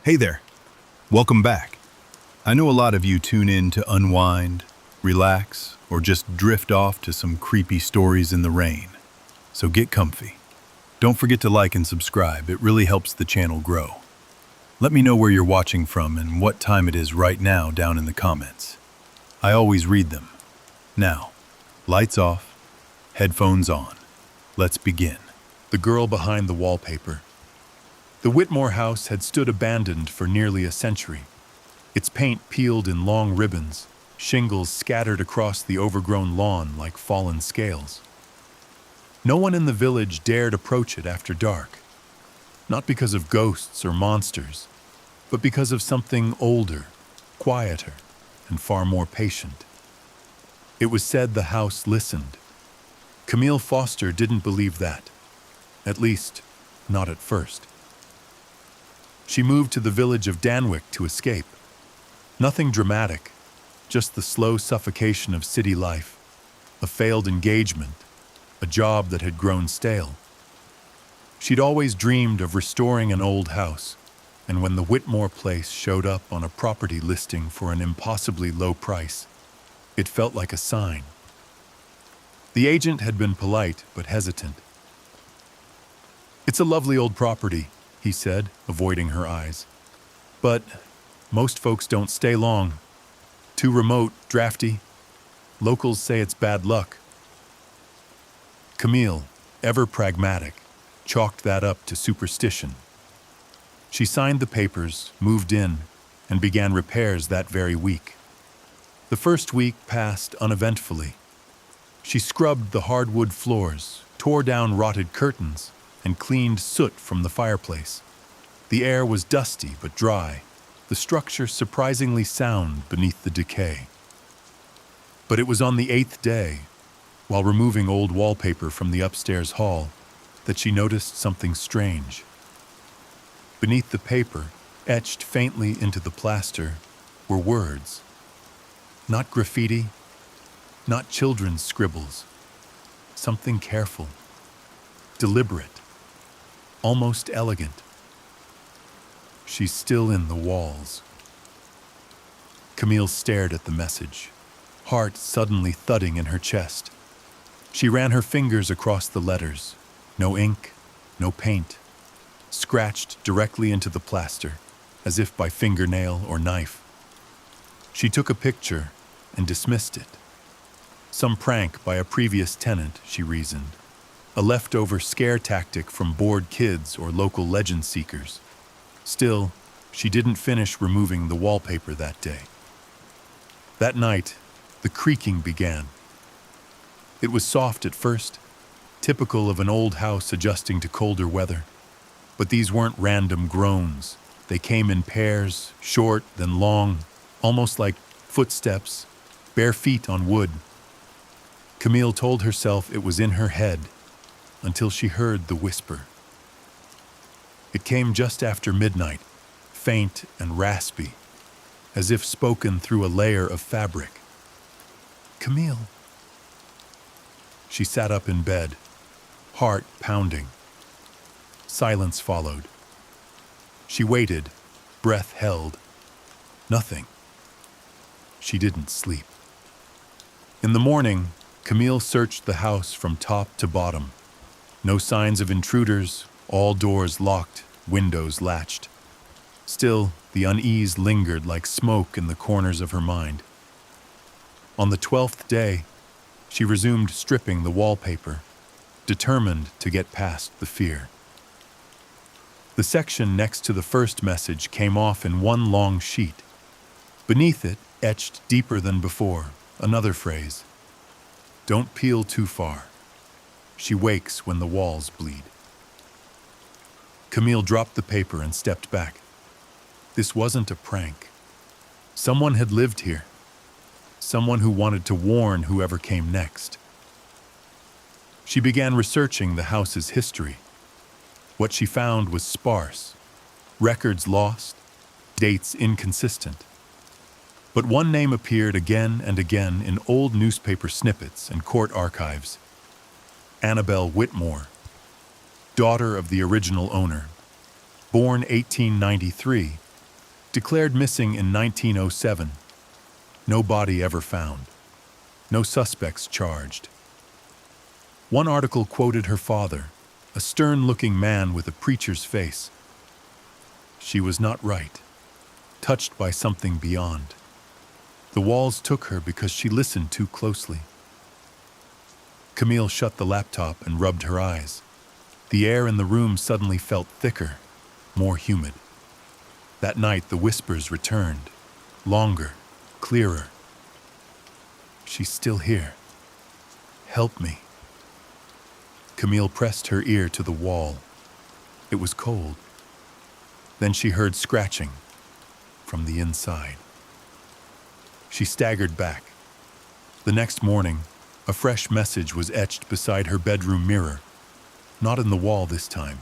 Hey there, welcome back. I know a lot of you tune in to unwind, relax, or just drift off to some creepy stories in the rain. So get comfy. Don't forget to like and subscribe, it really helps the channel grow. Let me know where you're watching from and what time it is right now down in the comments. I always read them. Now, lights off, headphones on. Let's begin. The girl behind the wallpaper. The Whitmore house had stood abandoned for nearly a century. Its paint peeled in long ribbons, shingles scattered across the overgrown lawn like fallen scales. No one in the village dared approach it after dark, not because of ghosts or monsters, but because of something older, quieter, and far more patient. It was said the house listened. Camille Foster didn't believe that, at least, not at first. She moved to the village of Danwick to escape. Nothing dramatic, just the slow suffocation of city life, a failed engagement, a job that had grown stale. She'd always dreamed of restoring an old house, and when the Whitmore place showed up on a property listing for an impossibly low price, it felt like a sign. The agent had been polite but hesitant. "It's a lovely old property," he said, avoiding her eyes. "But most folks don't stay long. Too remote, drafty. Locals say it's bad luck." Camille, ever pragmatic, chalked that up to superstition. She signed the papers, moved in, and began repairs that very week. The first week passed uneventfully. She scrubbed the hardwood floors, tore down rotted curtains, and cleaned soot from the fireplace. The air was dusty but dry, the structure surprisingly sound beneath the decay. But it was on the 8th day, while removing old wallpaper from the upstairs hall, that she noticed something strange. Beneath the paper, etched faintly into the plaster, were words. Not graffiti, not children's scribbles. Something careful, deliberate, almost elegant. "She's still in the walls." Camille stared at the message, heart suddenly thudding in her chest. She ran her fingers across the letters. No ink, no paint. Scratched directly into the plaster, as if by fingernail or knife. She took a picture and dismissed it. Some prank by a previous tenant, she reasoned. A leftover scare tactic from bored kids or local legend seekers. Still, she didn't finish removing the wallpaper that day. That night, the creaking began. It was soft at first, typical of an old house adjusting to colder weather. But these weren't random groans. They came in pairs, short, then long, almost like footsteps, bare feet on wood. Camille told herself it was in her head, until she heard the whisper. It came just after midnight, faint and raspy, as if spoken through a layer of fabric. "Camille." She sat up in bed, heart pounding. Silence followed. She waited, breath held. Nothing. She didn't sleep. In the morning, Camille searched the house from top to bottom. No signs of intruders, all doors locked, windows latched. Still, the unease lingered like smoke in the corners of her mind. On the 12th day, she resumed stripping the wallpaper, determined to get past the fear. The section next to the first message came off in one long sheet. Beneath it, etched deeper than before, another phrase. "Don't peel too far. She wakes when the walls bleed." Camille dropped the paper and stepped back. This wasn't a prank. Someone had lived here. Someone who wanted to warn whoever came next. She began researching the house's history. What she found was sparse. Records lost, dates inconsistent. But one name appeared again and again in old newspaper snippets and court archives. Annabelle Whitmore, daughter of the original owner. Born 1893, Declared missing in 1907. No body ever found. No suspects charged. One article quoted her father, a stern-looking man with a preacher's face. She was not right, touched by something beyond. The walls took her because she listened too closely. Camille shut the laptop and rubbed her eyes. The air in the room suddenly felt thicker, more humid. That night the whispers returned, longer, clearer. She's still here. Help me. Camille pressed her ear to the wall. It was cold. Then she heard scratching from the inside. She staggered back. The next morning, a fresh message was etched beside her bedroom mirror. Not in the wall this time,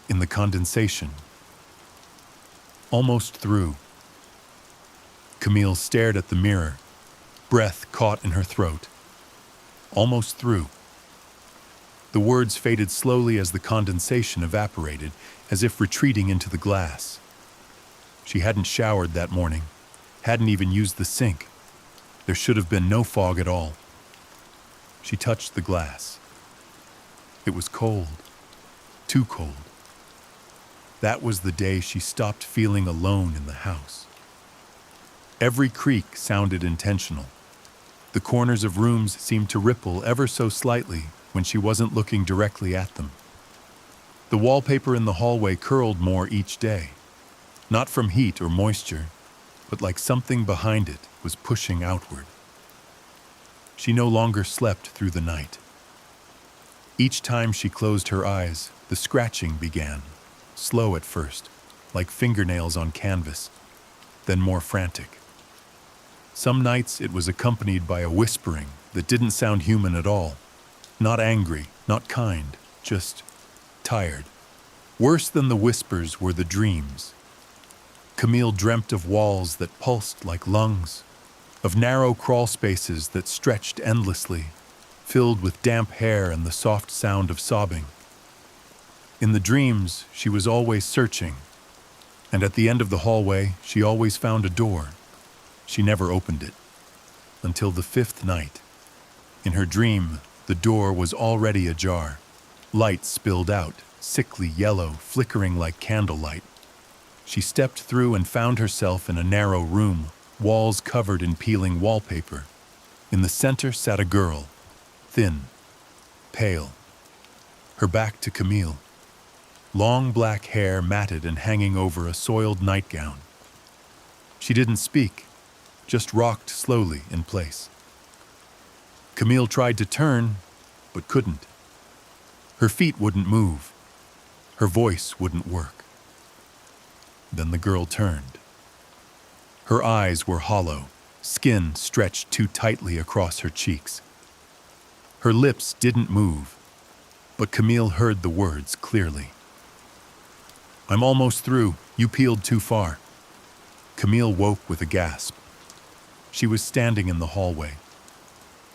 in the condensation. Almost through. Camille stared at the mirror, breath caught in her throat. Almost through. The words faded slowly as the condensation evaporated, as if retreating into the glass. She hadn't showered that morning, hadn't even used the sink. There should have been no fog at all. She touched the glass. It was cold, too cold. That was the day she stopped feeling alone in the house. Every creak sounded intentional. The corners of rooms seemed to ripple ever so slightly when she wasn't looking directly at them. The wallpaper in the hallway curled more each day, not from heat or moisture, but like something behind it was pushing outward. She no longer slept through the night. Each time she closed her eyes, the scratching began, slow at first, like fingernails on canvas, then more frantic. Some nights it was accompanied by a whispering that didn't sound human at all. Not angry, not kind, just tired. Worse than the whispers were the dreams. Camille dreamt of walls that pulsed like lungs, of narrow crawl spaces that stretched endlessly, filled with damp hair and the soft sound of sobbing. In the dreams, she was always searching, and at the end of the hallway, she always found a door. She never opened it, until the fifth night. In her dream, the door was already ajar. Light spilled out, sickly yellow, flickering like candlelight. She stepped through and found herself in a narrow room, walls covered in peeling wallpaper. In the center sat a girl, thin, pale, her back to Camille. Long black hair matted and hanging over a soiled nightgown. She didn't speak, just rocked slowly in place. Camille tried to turn, but couldn't. Her feet wouldn't move. Her voice wouldn't work. Then the girl turned. Her eyes were hollow, skin stretched too tightly across her cheeks. Her lips didn't move, but Camille heard the words clearly. "I'm almost through. You peeled too far." Camille woke with a gasp. She was standing in the hallway,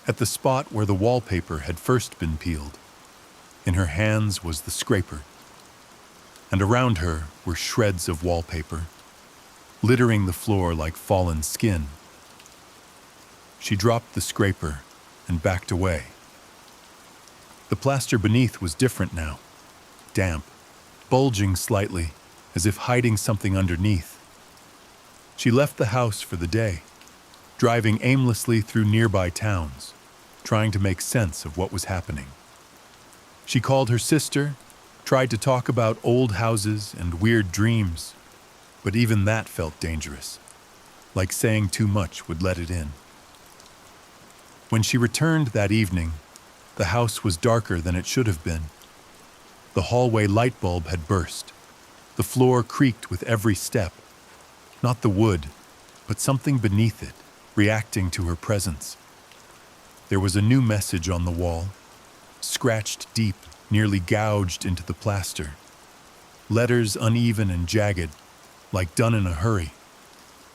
at the spot where the wallpaper had first been peeled. In her hands was the scraper, and around her were shreds of wallpaper, littering the floor like fallen skin. She dropped the scraper and backed away. The plaster beneath was different now, damp, bulging slightly, as if hiding something underneath. She left the house for the day, driving aimlessly through nearby towns, trying to make sense of what was happening. She called her sister, tried to talk about old houses and weird dreams, but even that felt dangerous, like saying too much would let it in. When she returned that evening, the house was darker than it should have been. The hallway light bulb had burst. The floor creaked with every step. Not the wood, but something beneath it, reacting to her presence. There was a new message on the wall, scratched deep, nearly gouged into the plaster. Letters uneven and jagged, like done in a hurry.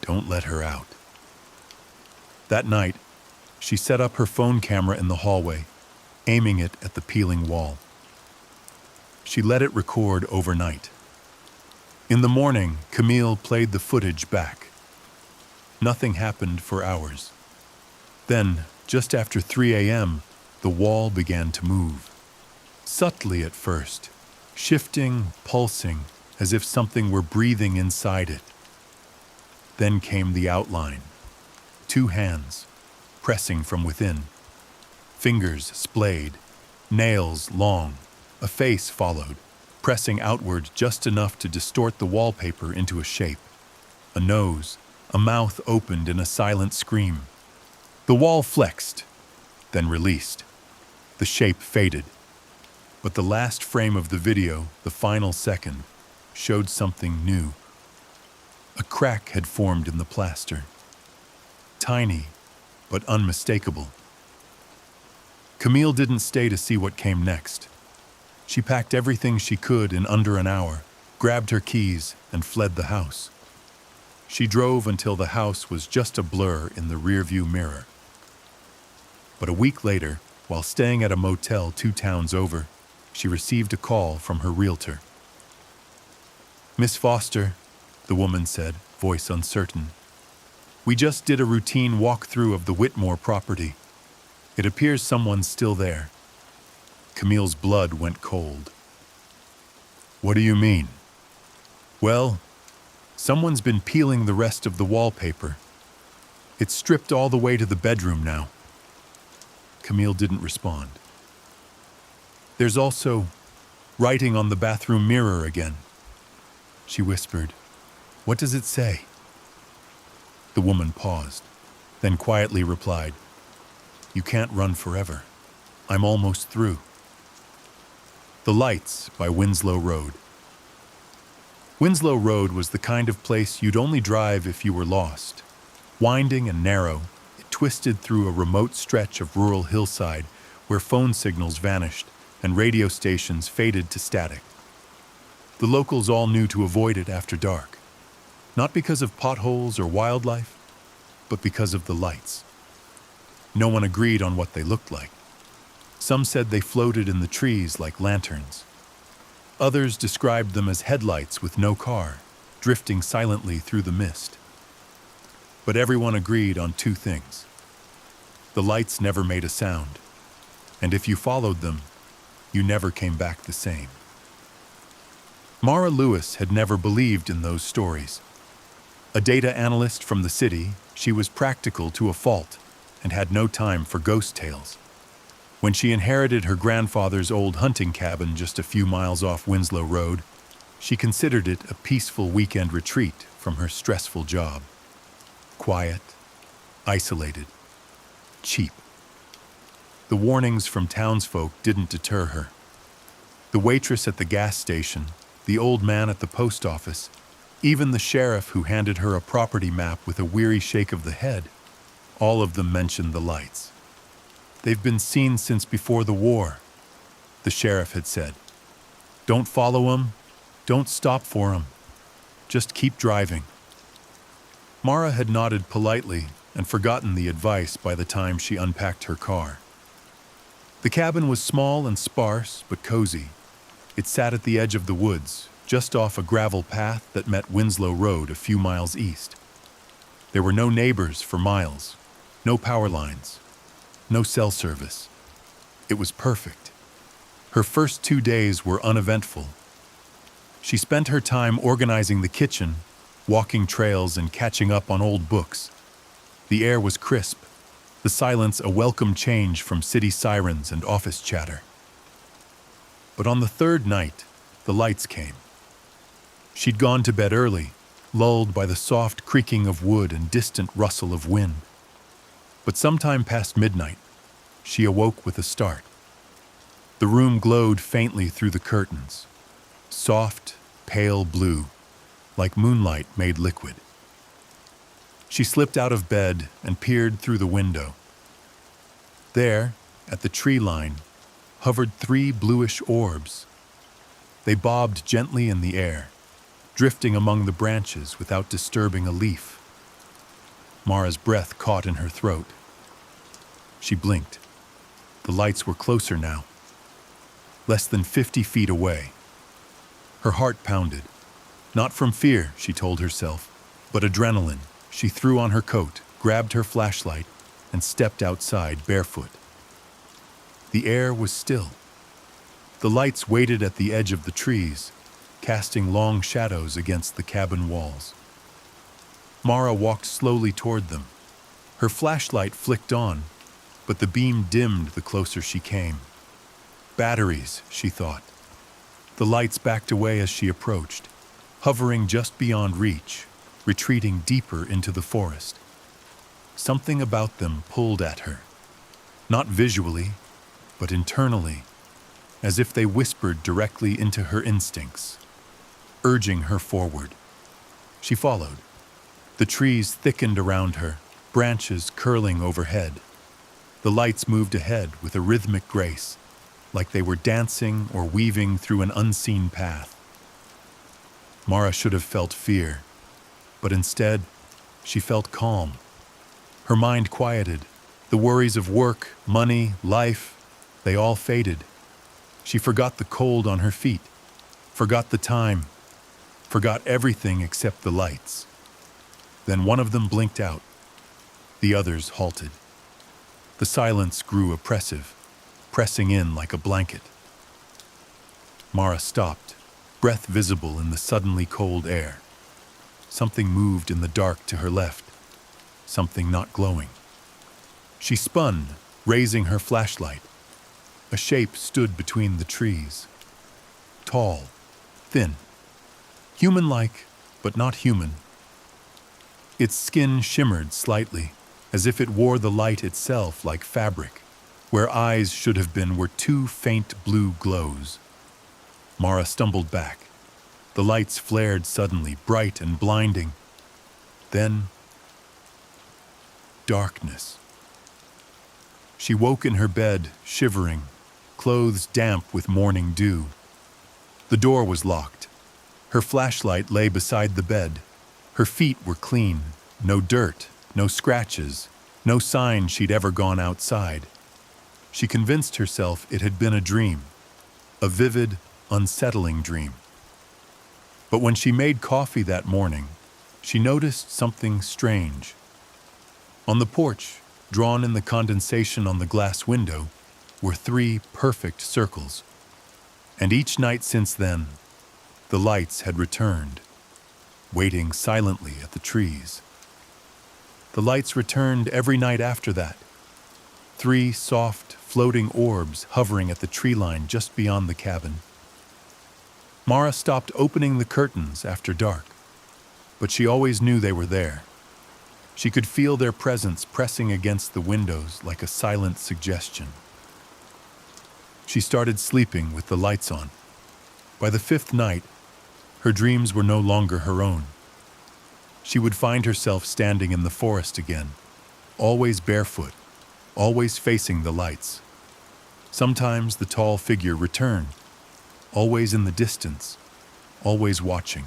Don't let her out. That night, she set up her phone camera in the hallway, aiming it at the peeling wall. She let it record overnight. In the morning, Camille played the footage back. Nothing happened for hours. Then, just after 3 a.m., the wall began to move. Subtly at first, shifting, pulsing, as if something were breathing inside it. Then came the outline. 2 hands, pressing from within. Fingers splayed, nails long. A face followed, pressing outward just enough to distort the wallpaper into a shape. A nose, a mouth opened in a silent scream. The wall flexed, then released. The shape faded. But the last frame of the video, the final second, showed something new. A crack had formed in the plaster. Tiny, but unmistakable. Camille didn't stay to see what came next. She packed everything she could in under an hour, grabbed her keys, and fled the house. She drove until the house was just a blur in the rearview mirror. But a week later, while staying at a motel 2 towns over, she received a call from her realtor. "Miss Foster," the woman said, voice uncertain, "we just did a routine walkthrough of the Whitmore property. It appears someone's still there." Camille's blood went cold. "What do you mean?" "Well, someone's been peeling the rest of the wallpaper. It's stripped all the way to the bedroom now." Camille didn't respond. "There's also writing on the bathroom mirror again." She whispered, "What does it say?" The woman paused, then quietly replied, "You can't run forever. I'm almost through." The Lights by Winslow Road. Winslow Road was the kind of place you'd only drive if you were lost. Winding and narrow, it twisted through a remote stretch of rural hillside where phone signals vanished and radio stations faded to static. The locals all knew to avoid it after dark, not because of potholes or wildlife, but because of the lights. No one agreed on what they looked like. Some said they floated in the trees like lanterns. Others described them as headlights with no car, drifting silently through the mist. But everyone agreed on 2 things. The lights never made a sound, and if you followed them, you never came back the same. Mara Lewis had never believed in those stories. A data analyst from the city, she was practical to a fault and had no time for ghost tales. When she inherited her grandfather's old hunting cabin just a few miles off Winslow Road, she considered it a peaceful weekend retreat from her stressful job. Quiet, isolated, cheap. The warnings from townsfolk didn't deter her. The waitress at the gas station, the old man at the post office, even the sheriff who handed her a property map with a weary shake of the head, all of them mentioned the lights. "They've been seen since before the war," the sheriff had said. "Don't follow 'em, don't stop for 'em, just keep driving." Mara had nodded politely and forgotten the advice by the time she unpacked her car. The cabin was small and sparse, but cozy. It sat at the edge of the woods, just off a gravel path that met Winslow Road a few miles east. There were no neighbors for miles, no power lines, no cell service. It was perfect. Her first 2 days were uneventful. She spent her time organizing the kitchen, walking trails, and catching up on old books. The air was crisp, the silence a welcome change from city sirens and office chatter. But on the 3rd night, the lights came. She'd gone to bed early, lulled by the soft creaking of wood and distant rustle of wind. But sometime past midnight, she awoke with a start. The room glowed faintly through the curtains, soft, pale blue, like moonlight made liquid. She slipped out of bed and peered through the window. There, at the tree line, hovered 3 bluish orbs. They bobbed gently in the air, drifting among the branches without disturbing a leaf. Mara's breath caught in her throat. She blinked. The lights were closer now, less than 50 feet away. Her heart pounded. Not from fear, she told herself, but adrenaline. She threw on her coat, grabbed her flashlight, and stepped outside barefoot. The air was still. The lights waited at the edge of the trees, casting long shadows against the cabin walls. Mara walked slowly toward them. Her flashlight flicked on, but the beam dimmed the closer she came. Batteries, she thought. The lights backed away as she approached, hovering just beyond reach, retreating deeper into the forest. Something about them pulled at her, not visually, but internally, as if they whispered directly into her instincts, urging her forward. She followed. The trees thickened around her, branches curling overhead. The lights moved ahead with a rhythmic grace, like they were dancing or weaving through an unseen path. Mara should have felt fear, but instead, she felt calm. Her mind quieted. The worries of work, money, life, they all faded. She forgot the cold on her feet, forgot the time, forgot everything except the lights. Then one of them blinked out. The others halted. The silence grew oppressive, pressing in like a blanket. Mara stopped, breath visible in the suddenly cold air. Something moved in the dark to her left, something not glowing. She spun, raising her flashlight. A shape stood between the trees. Tall, thin, human-like, but not human. Its skin shimmered slightly, as if it wore the light itself like fabric. Where eyes should have been were two faint blue glows. Mara stumbled back. The lights flared suddenly, bright and blinding. Then, darkness. She woke in her bed, shivering, clothes damp with morning dew. The door was locked. Her flashlight lay beside the bed. Her feet were clean, no dirt, no scratches, no sign she'd ever gone outside. She convinced herself it had been a dream, a vivid, unsettling dream. But when she made coffee that morning, she noticed something strange. On the porch, drawn in the condensation on the glass window, were 3 perfect circles. And each night since then, the lights had returned, waiting silently at the trees. The lights returned every night after that. 3 soft, floating orbs hovering at the tree line just beyond the cabin. Mara stopped opening the curtains after dark, but she always knew they were there. She could feel their presence pressing against the windows like a silent suggestion. She started sleeping with the lights on. By the 5th night, her dreams were no longer her own. She would find herself standing in the forest again, always barefoot, always facing the lights. Sometimes the tall figure returned, always in the distance, always watching.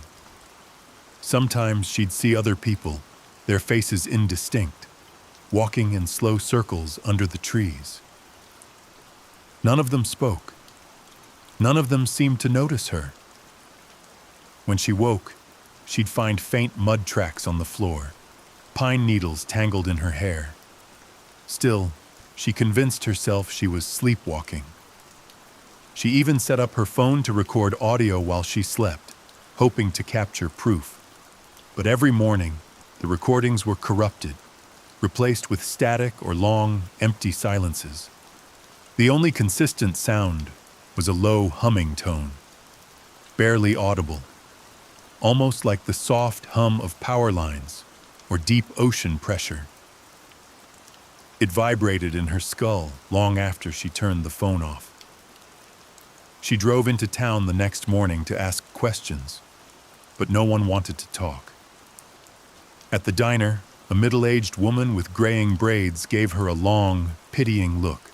Sometimes she'd see other people, their faces indistinct, walking in slow circles under the trees. None of them spoke. None of them seemed to notice her. When she woke, she'd find faint mud tracks on the floor, pine needles tangled in her hair. Still, she convinced herself she was sleepwalking. She even set up her phone to record audio while she slept, hoping to capture proof. But every morning, the recordings were corrupted, replaced with static or long, empty silences. The only consistent sound was a low humming tone, barely audible, almost like the soft hum of power lines or deep ocean pressure. It vibrated in her skull long after she turned the phone off. She drove into town the next morning to ask questions, but no one wanted to talk. At the diner, a middle-aged woman with graying braids gave her a long, pitying look.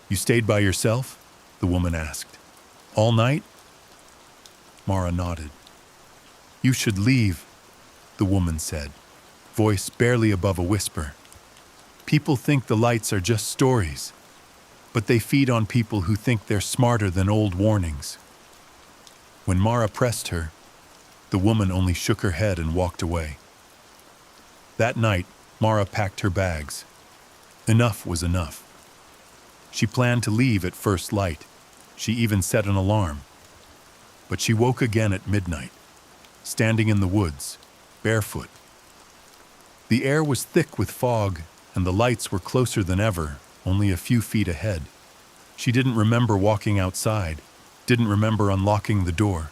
"You stayed by yourself?" the woman asked. "All night?" Mara nodded. "You should leave," the woman said, voice barely above a whisper. "People think the lights are just stories, but they feed on people who think they're smarter than old warnings." When Mara pressed her, The woman only shook her head and walked away. That night, Mara packed her bags. Enough was enough. She planned to leave at first light. She even set an alarm. But she woke again at midnight, standing in the woods, barefoot. The air was thick with fog, and the lights were closer than ever, only a few feet ahead. She didn't remember walking outside, didn't remember unlocking the door.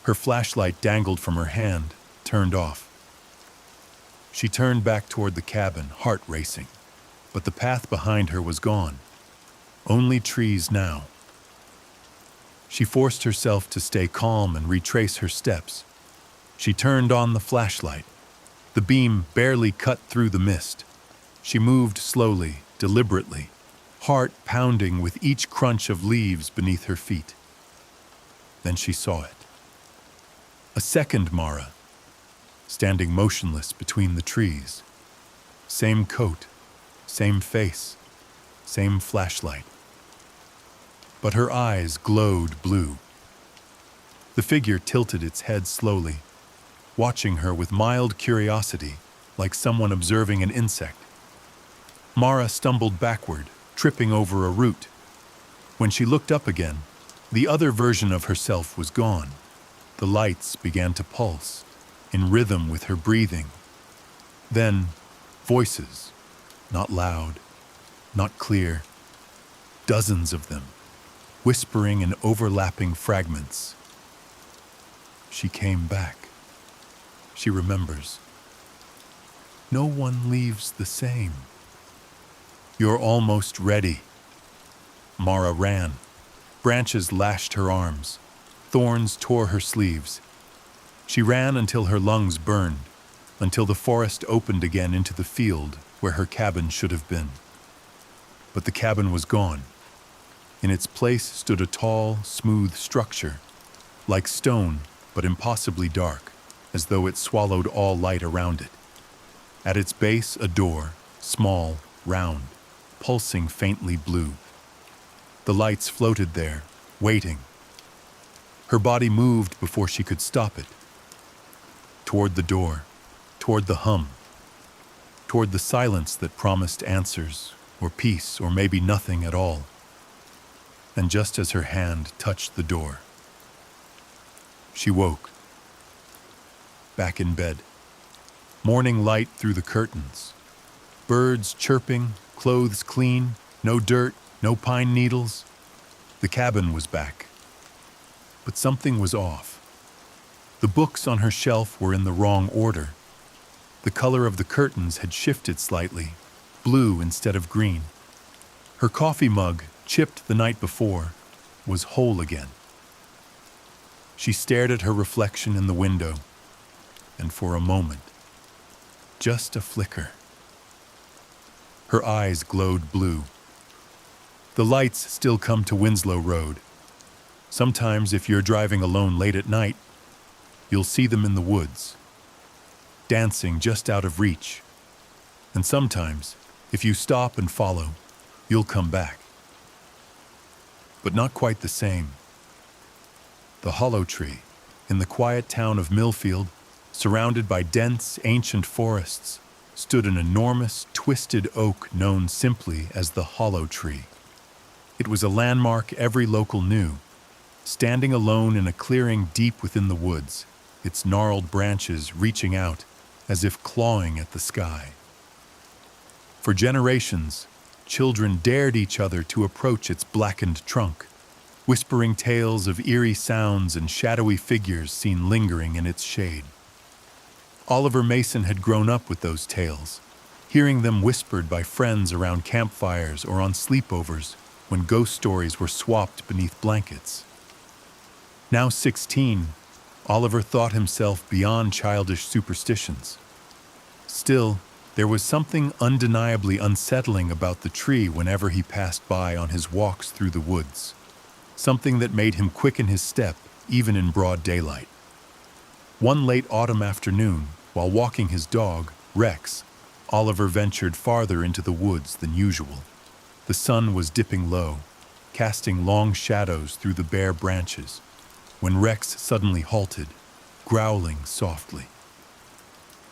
Her flashlight dangled from her hand, turned off. She turned back toward the cabin, heart racing, but the path behind her was gone. Only trees now. She forced herself to stay calm and retrace her steps. She turned on the flashlight. The beam barely cut through the mist. She moved slowly, deliberately, heart pounding with each crunch of leaves beneath her feet. Then she saw it. A second Mara, standing motionless between the trees. Same coat, same face, same flashlight. But her eyes glowed blue. The figure tilted its head slowly, watching her with mild curiosity, like someone observing an insect. Mara stumbled backward, tripping over a root. When she looked up again, the other version of herself was gone. The lights began to pulse, in rhythm with her breathing. Then, voices, not loud, not clear, dozens of them, whispering in overlapping fragments. She came back. She remembers. No one leaves the same. You're almost ready. Mara ran. Branches lashed her arms. Thorns tore her sleeves. She ran until her lungs burned, until the forest opened again into the field where her cabin should have been. But the cabin was gone. In its place stood a tall, smooth structure, like stone, but impossibly dark, as though it swallowed all light around it. At its base, a door, small, round, pulsing faintly blue. The lights floated there, waiting. Her body moved before she could stop it. Toward the door, toward the hum, toward the silence that promised answers, or peace, or maybe nothing at all. And just as her hand touched the door, she woke. Back in bed. Morning light through the curtains. Birds chirping, clothes clean, no dirt, no pine needles. The cabin was back. But something was off. The books on her shelf were in the wrong order. The color of the curtains had shifted slightly, blue instead of green. Her coffee mug, chipped the night before, was whole again. She stared at her reflection in the window, and for a moment, just a flicker, her eyes glowed blue. The lights still come to Winslow Road. Sometimes, if you're driving alone late at night, you'll see them in the woods, dancing just out of reach. And sometimes, if you stop and follow, you'll come back. But not quite the same. The hollow tree, in the quiet town of Millfield, surrounded by dense, ancient forests, stood an enormous, twisted oak known simply as the hollow tree. It was a landmark every local knew, standing alone in a clearing deep within the woods, its gnarled branches reaching out as if clawing at the sky. For generations, children dared each other to approach its blackened trunk, whispering tales of eerie sounds and shadowy figures seen lingering in its shade. Oliver Mason had grown up with those tales, hearing them whispered by friends around campfires or on sleepovers when ghost stories were swapped beneath blankets. Now 16, Oliver thought himself beyond childish superstitions. Still, there was something undeniably unsettling about the tree whenever he passed by on his walks through the woods, something that made him quicken his step even in broad daylight. One late autumn afternoon, while walking his dog, Rex, Oliver ventured farther into the woods than usual. The sun was dipping low, casting long shadows through the bare branches, when Rex suddenly halted, growling softly.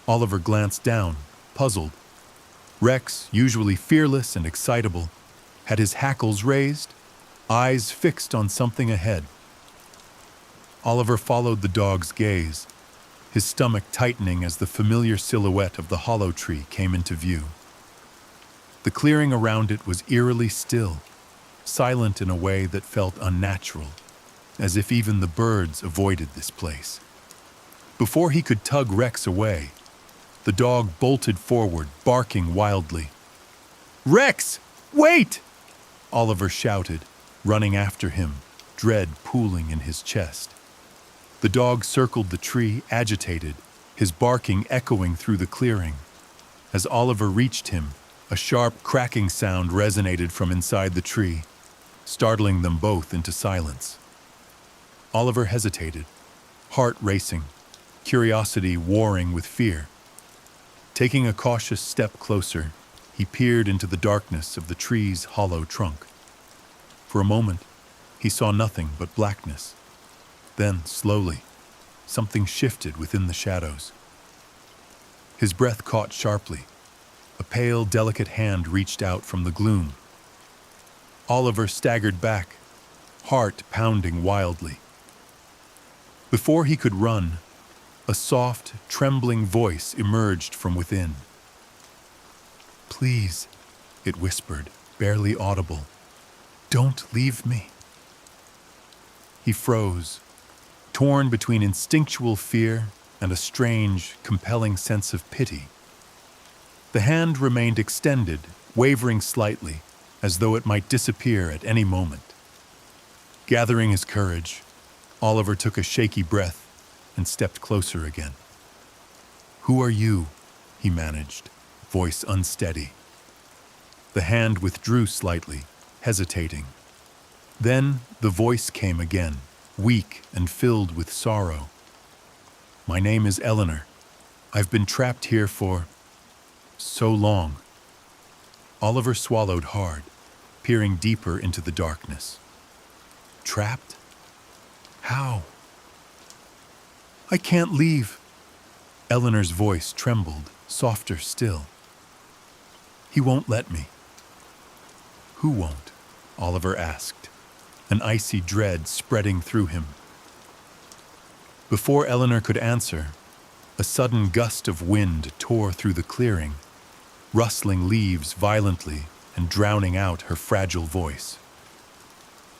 Oliver glanced down, puzzled. Rex, usually fearless and excitable, had his hackles raised, eyes fixed on something ahead. Oliver followed the dog's gaze, his stomach tightening as the familiar silhouette of the hollow tree came into view. The clearing around it was eerily still, silent in a way that felt unnatural, as if even the birds avoided this place. Before he could tug Rex away, the dog bolted forward, barking wildly. "Rex, wait!" Oliver shouted, running after him, dread pooling in his chest. The dog circled the tree, agitated, his barking echoing through the clearing. As Oliver reached him, a sharp cracking sound resonated from inside the tree, startling them both into silence. Oliver hesitated, heart racing, curiosity warring with fear. Taking a cautious step closer, he peered into the darkness of the tree's hollow trunk. For a moment, he saw nothing but blackness. Then, slowly, something shifted within the shadows. His breath caught sharply. A pale, delicate hand reached out from the gloom. Oliver staggered back, heart pounding wildly. Before he could run, a soft, trembling voice emerged from within. "Please," it whispered, barely audible, "don't leave me." He froze, torn between instinctual fear and a strange, compelling sense of pity. The hand remained extended, wavering slightly, as though it might disappear at any moment. Gathering his courage, Oliver took a shaky breath and stepped closer again. "Who are you?" he managed, voice unsteady. The hand withdrew slightly, hesitating. Then the voice came again, weak and filled with sorrow. "My name is Eleanor. I've been trapped here for so long." Oliver swallowed hard, peering deeper into the darkness. "Trapped? How?" "I can't leave." Eleanor's voice trembled, softer still. "He won't let me." "Who won't?" Oliver asked, an icy dread spreading through him. Before Eleanor could answer, a sudden gust of wind tore through the clearing, rustling leaves violently and drowning out her fragile voice.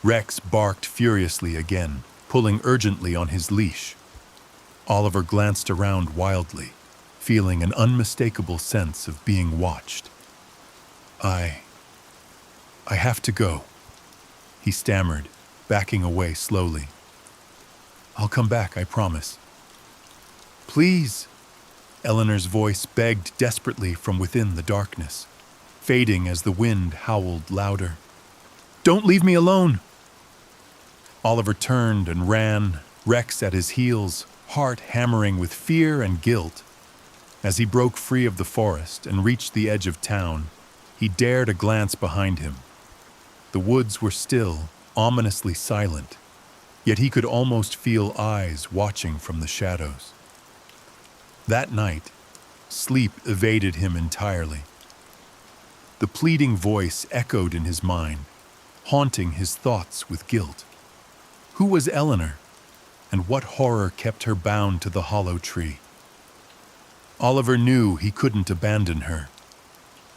Rex barked furiously again, pulling urgently on his leash. Oliver glanced around wildly, feeling an unmistakable sense of being watched. I have to go," he stammered, backing away slowly. "I'll come back, I promise." "Please," Eleanor's voice begged desperately from within the darkness, fading as the wind howled louder. "Don't leave me alone." Oliver turned and ran, Rex at his heels, heart hammering with fear and guilt. As he broke free of the forest and reached the edge of town, he dared a glance behind him. The woods were still, ominously silent, yet he could almost feel eyes watching from the shadows. That night, sleep evaded him entirely. The pleading voice echoed in his mind, haunting his thoughts with guilt. Who was Eleanor, and what horror kept her bound to the hollow tree? Oliver knew he couldn't abandon her.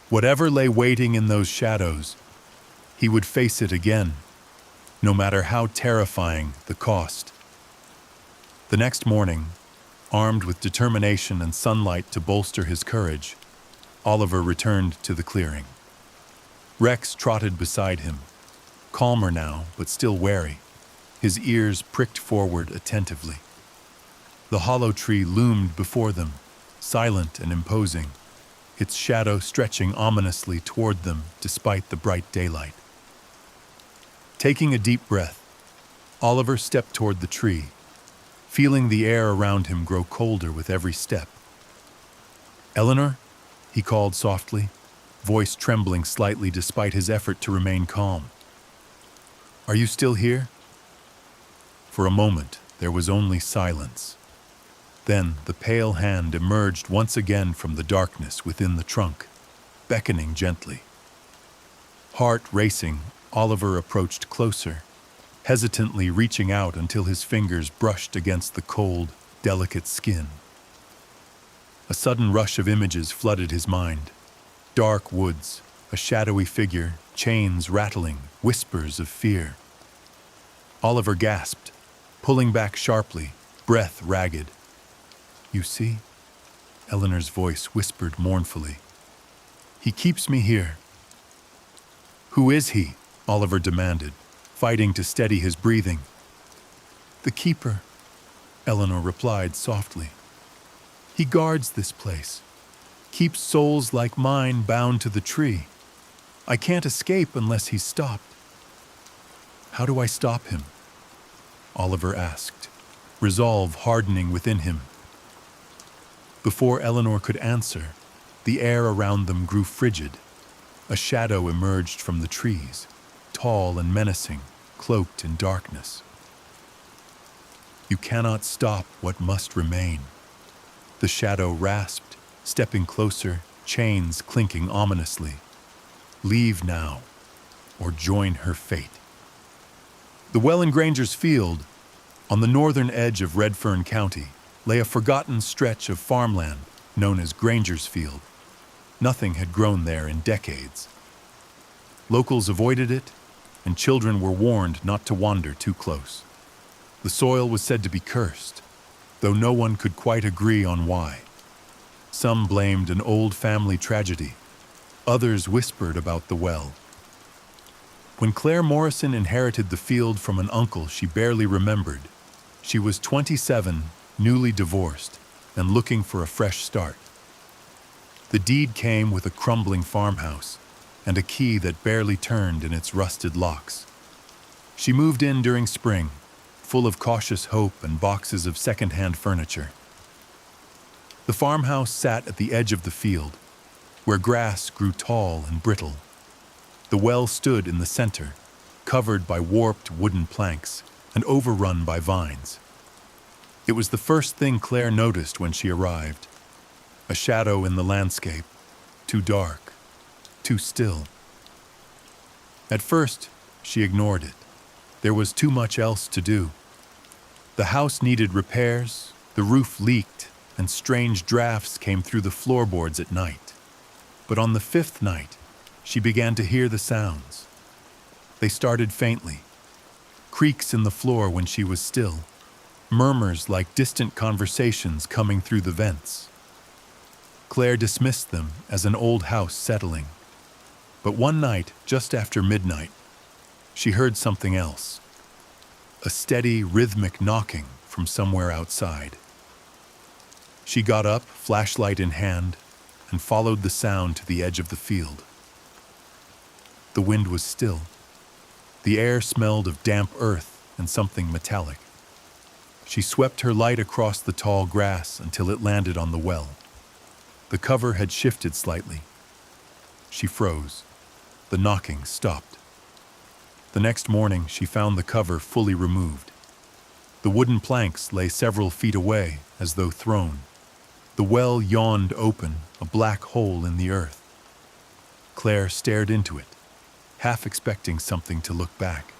Whatever lay waiting in those shadows, he would face it again, no matter how terrifying the cost. The next morning, armed with determination and sunlight to bolster his courage, Oliver returned to the clearing. Rex trotted beside him, calmer now but still wary, his ears pricked forward attentively. The hollow tree loomed before them, silent and imposing, its shadow stretching ominously toward them despite the bright daylight. Taking a deep breath, Oliver stepped toward the tree, feeling the air around him grow colder with every step. "Eleanor?" he called softly, voice trembling slightly despite his effort to remain calm. "Are you still here?" For a moment, there was only silence. Then the pale hand emerged once again from the darkness within the trunk, beckoning gently. Heart racing, Oliver approached closer, hesitantly reaching out until his fingers brushed against the cold, delicate skin. A sudden rush of images flooded his mind. Dark woods, a shadowy figure, chains rattling, whispers of fear. Oliver gasped, pulling back sharply, breath ragged. "You see?" Eleanor's voice whispered mournfully. "He keeps me here." "Who is he?" Oliver demanded, fighting to steady his breathing. "The keeper," Eleanor replied softly. "He guards this place, keeps souls like mine bound to the tree. I can't escape unless he's stopped." "How do I stop him?" Oliver asked, resolve hardening within him. Before Eleanor could answer, the air around them grew frigid. A shadow emerged from the trees, tall and menacing, cloaked in darkness. "You cannot stop what must remain." The shadow rasped, stepping closer, chains clinking ominously. "Leave now, or join her fate." The well in Granger's Field, on the northern edge of Redfern County, lay a forgotten stretch of farmland known as Granger's Field. Nothing had grown there in decades. Locals avoided it, and children were warned not to wander too close. The soil was said to be cursed, though no one could quite agree on why. Some blamed an old family tragedy. Others whispered about the well. When Claire Morrison inherited the field from an uncle she barely remembered, she was 27, newly divorced, and looking for a fresh start. The deed came with a crumbling farmhouse and a key that barely turned in its rusted locks. She moved in during spring, full of cautious hope and boxes of second-hand furniture. The farmhouse sat at the edge of the field, where grass grew tall and brittle. The well stood in the center, covered by warped wooden planks and overrun by vines. It was the first thing Claire noticed when she arrived. A shadow in the landscape, too dark, too still. At first, she ignored it. There was too much else to do. The house needed repairs, the roof leaked, and strange drafts came through the floorboards at night. But on the fifth night, she began to hear the sounds. They started faintly. Creaks in the floor when she was still. Murmurs like distant conversations coming through the vents. Claire dismissed them as an old house settling. But one night, just after midnight, she heard something else. A steady, rhythmic knocking from somewhere outside. She got up, flashlight in hand, and followed the sound to the edge of the field. The wind was still. The air smelled of damp earth and something metallic. She swept her light across the tall grass until it landed on the well. The cover had shifted slightly. She froze. The knocking stopped. The next morning, she found the cover fully removed. The wooden planks lay several feet away, as though thrown. The well yawned open, a black hole in the earth. Claire stared into it, half expecting something to look back.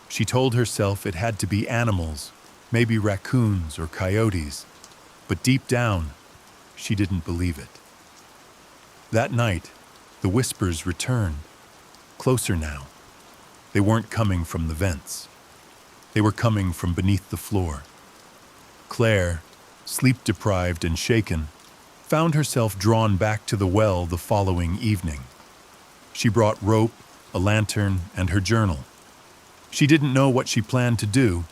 She told herself it had to be animals, maybe raccoons or coyotes, but deep down, she didn't believe it. That night, the whispers returned, closer now. They weren't coming from the vents. They were coming from beneath the floor. Claire, sleep-deprived and shaken, found herself drawn back to the well the following evening. She brought rope, a lantern, and her journal. She didn't know what she planned to do,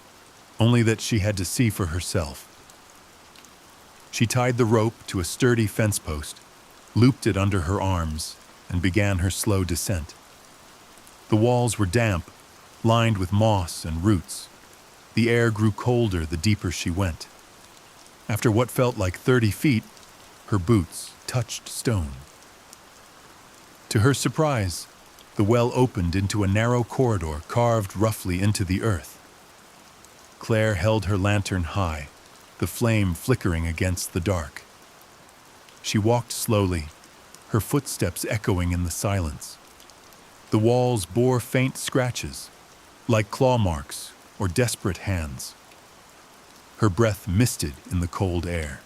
only that she had to see for herself. She tied the rope to a sturdy fence post, looped it under her arms, and began her slow descent. The walls were damp, lined with moss and roots. The air grew colder the deeper she went. After what felt like 30 feet, her boots touched stone. To her surprise, the well opened into a narrow corridor carved roughly into the earth. Claire held her lantern high, the flame flickering against the dark. She walked slowly, her footsteps echoing in the silence. The walls bore faint scratches, like claw marks or desperate hands. Her breath misted in the cold air.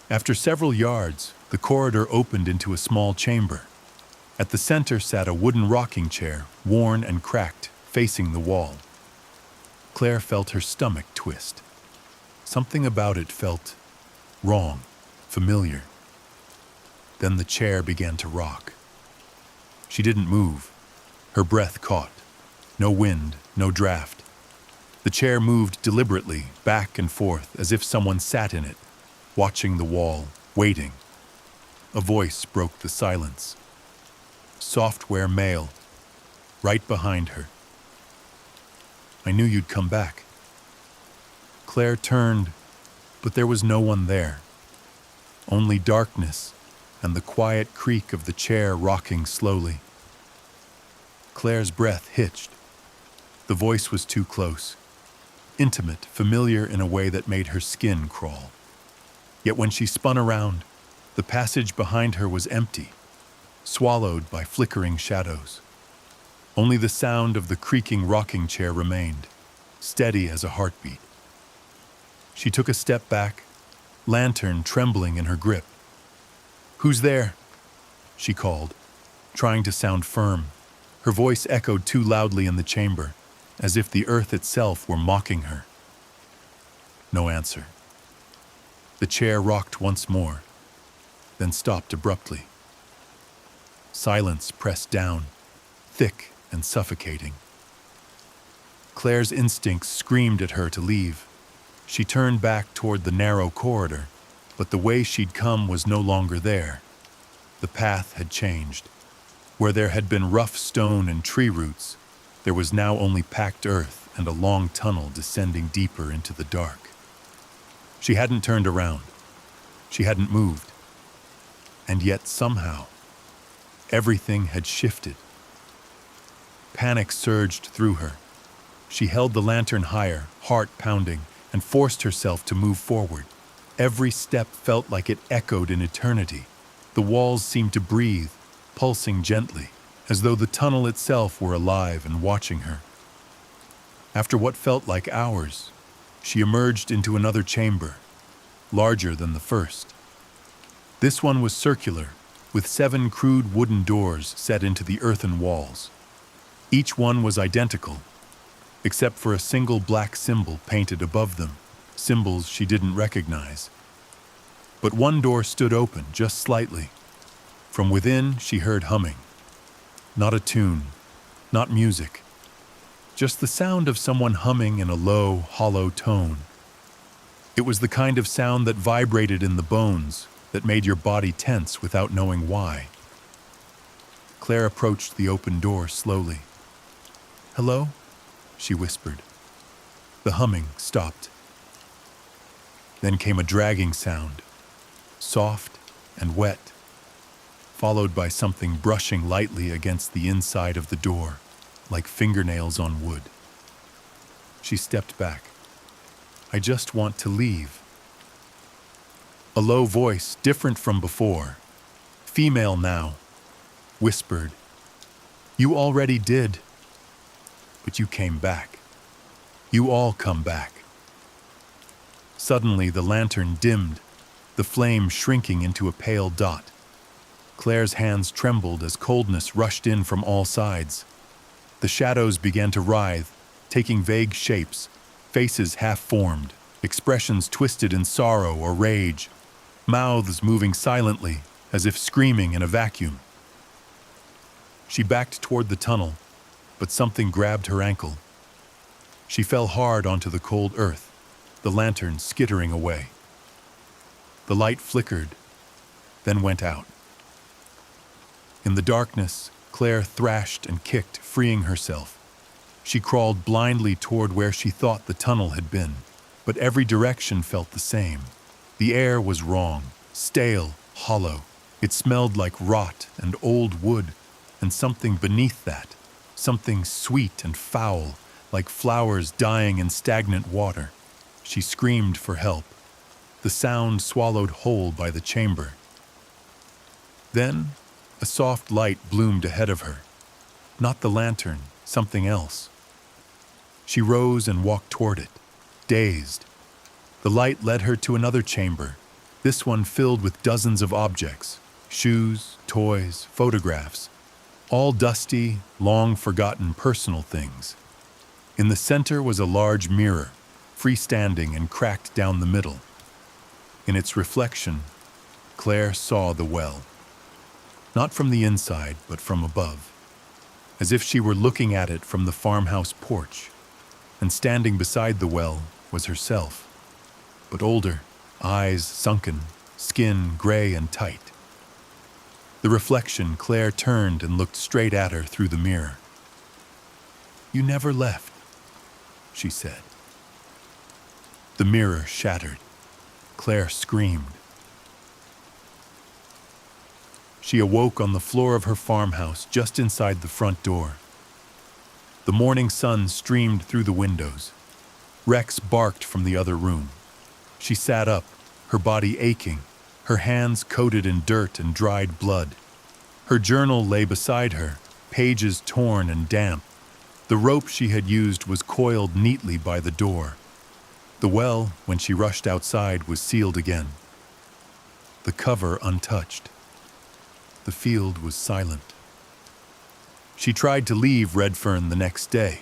After several yards, the corridor opened into a small chamber. At the center sat a wooden rocking chair, worn and cracked, facing the wall. Claire felt her stomach twist. Something about it felt wrong, familiar. Then the chair began to rock. She didn't move. Her breath caught. No wind, no draft. The chair moved deliberately, back and forth, as if someone sat in it, watching the wall, waiting. A voice broke the silence. Software male, right behind her. "I knew you'd come back." Claire turned, but there was no one there. Only darkness and the quiet creak of the chair rocking slowly. Claire's breath hitched. The voice was too close. Intimate, familiar in a way that made her skin crawl. Yet when she spun around, the passage behind her was empty, swallowed by flickering shadows. Only the sound of the creaking rocking chair remained, steady as a heartbeat. She took a step back, lantern trembling in her grip. "Who's there?" she called, trying to sound firm. Her voice echoed too loudly in the chamber, as if the earth itself were mocking her. No answer. The chair rocked once more, then stopped abruptly. Silence pressed down, thick and suffocating. Claire's instincts screamed at her to leave. She turned back toward the narrow corridor, but the way she'd come was no longer there. The path had changed. Where there had been rough stone and tree roots, there was now only packed earth and a long tunnel descending deeper into the dark. She hadn't turned around. She hadn't moved. And yet somehow, everything had shifted. Panic surged through her. She held the lantern higher, heart pounding, and forced herself to move forward. Every step felt like it echoed in eternity. The walls seemed to breathe, pulsing gently, as though the tunnel itself were alive and watching her. After what felt like hours, she emerged into another chamber, larger than the first. This one was circular, with 7 crude wooden doors set into the earthen walls. Each one was identical, except for a single black symbol painted above them, symbols she didn't recognize. But one door stood open just slightly. From within, she heard humming. Not a tune, not music, just the sound of someone humming in a low, hollow tone. It was the kind of sound that vibrated in the bones, that made your body tense without knowing why. Claire approached the open door slowly. "Hello?" she whispered. The humming stopped. Then came a dragging sound, soft and wet, followed by something brushing lightly against the inside of the door, like fingernails on wood. She stepped back. "I just want to leave." A low voice, different from before, female now, whispered, "You already did, but you came back. You all come back." Suddenly the lantern dimmed, the flame shrinking into a pale dot. Claire's hands trembled as coldness rushed in from all sides. The shadows began to writhe, taking vague shapes, faces half-formed, expressions twisted in sorrow or rage, mouths moving silently, as if screaming in a vacuum. She backed toward the tunnel, but something grabbed her ankle. She fell hard onto the cold earth, the lantern skittering away. The light flickered, then went out. In the darkness, Claire thrashed and kicked, freeing herself. She crawled blindly toward where she thought the tunnel had been, but every direction felt the same. The air was wrong, stale, hollow. It smelled like rot and old wood, and something beneath that, something sweet and foul, like flowers dying in stagnant water. She screamed for help, the sound swallowed whole by the chamber. Then, a soft light bloomed ahead of her. Not the lantern, something else. She rose and walked toward it, dazed. The light led her to another chamber, this one filled with dozens of objects, shoes, toys, photographs, all dusty, long-forgotten personal things. In the center was a large mirror, freestanding and cracked down the middle. In its reflection, Claire saw the well. Not from the inside, but from above, as if she were looking at it from the farmhouse porch. And standing beside the well was herself, but older, eyes sunken, skin gray and tight. The reflection, Claire turned and looked straight at her through the mirror. "You never left," she said. The mirror shattered. Claire screamed. She awoke on the floor of her farmhouse just inside the front door. The morning sun streamed through the windows. Rex barked from the other room. She sat up, her body aching, her hands coated in dirt and dried blood. Her journal lay beside her, pages torn and damp. The rope she had used was coiled neatly by the door. The well, when she rushed outside, was sealed again. The cover untouched. The field was silent. She tried to leave Redfern the next day,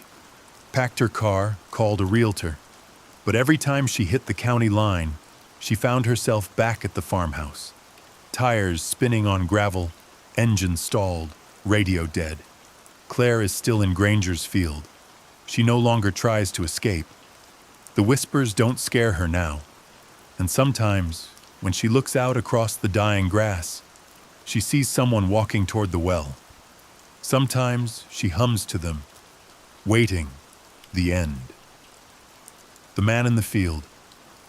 packed her car, called a realtor, but every time she hit the county line, she found herself back at the farmhouse. Tires spinning on gravel, engine stalled, radio dead. Claire is still in Granger's field. She no longer tries to escape. The whispers don't scare her now, and sometimes, when she looks out across the dying grass, she sees someone walking toward the well. Sometimes she hums to them, waiting, the end. The man in the field.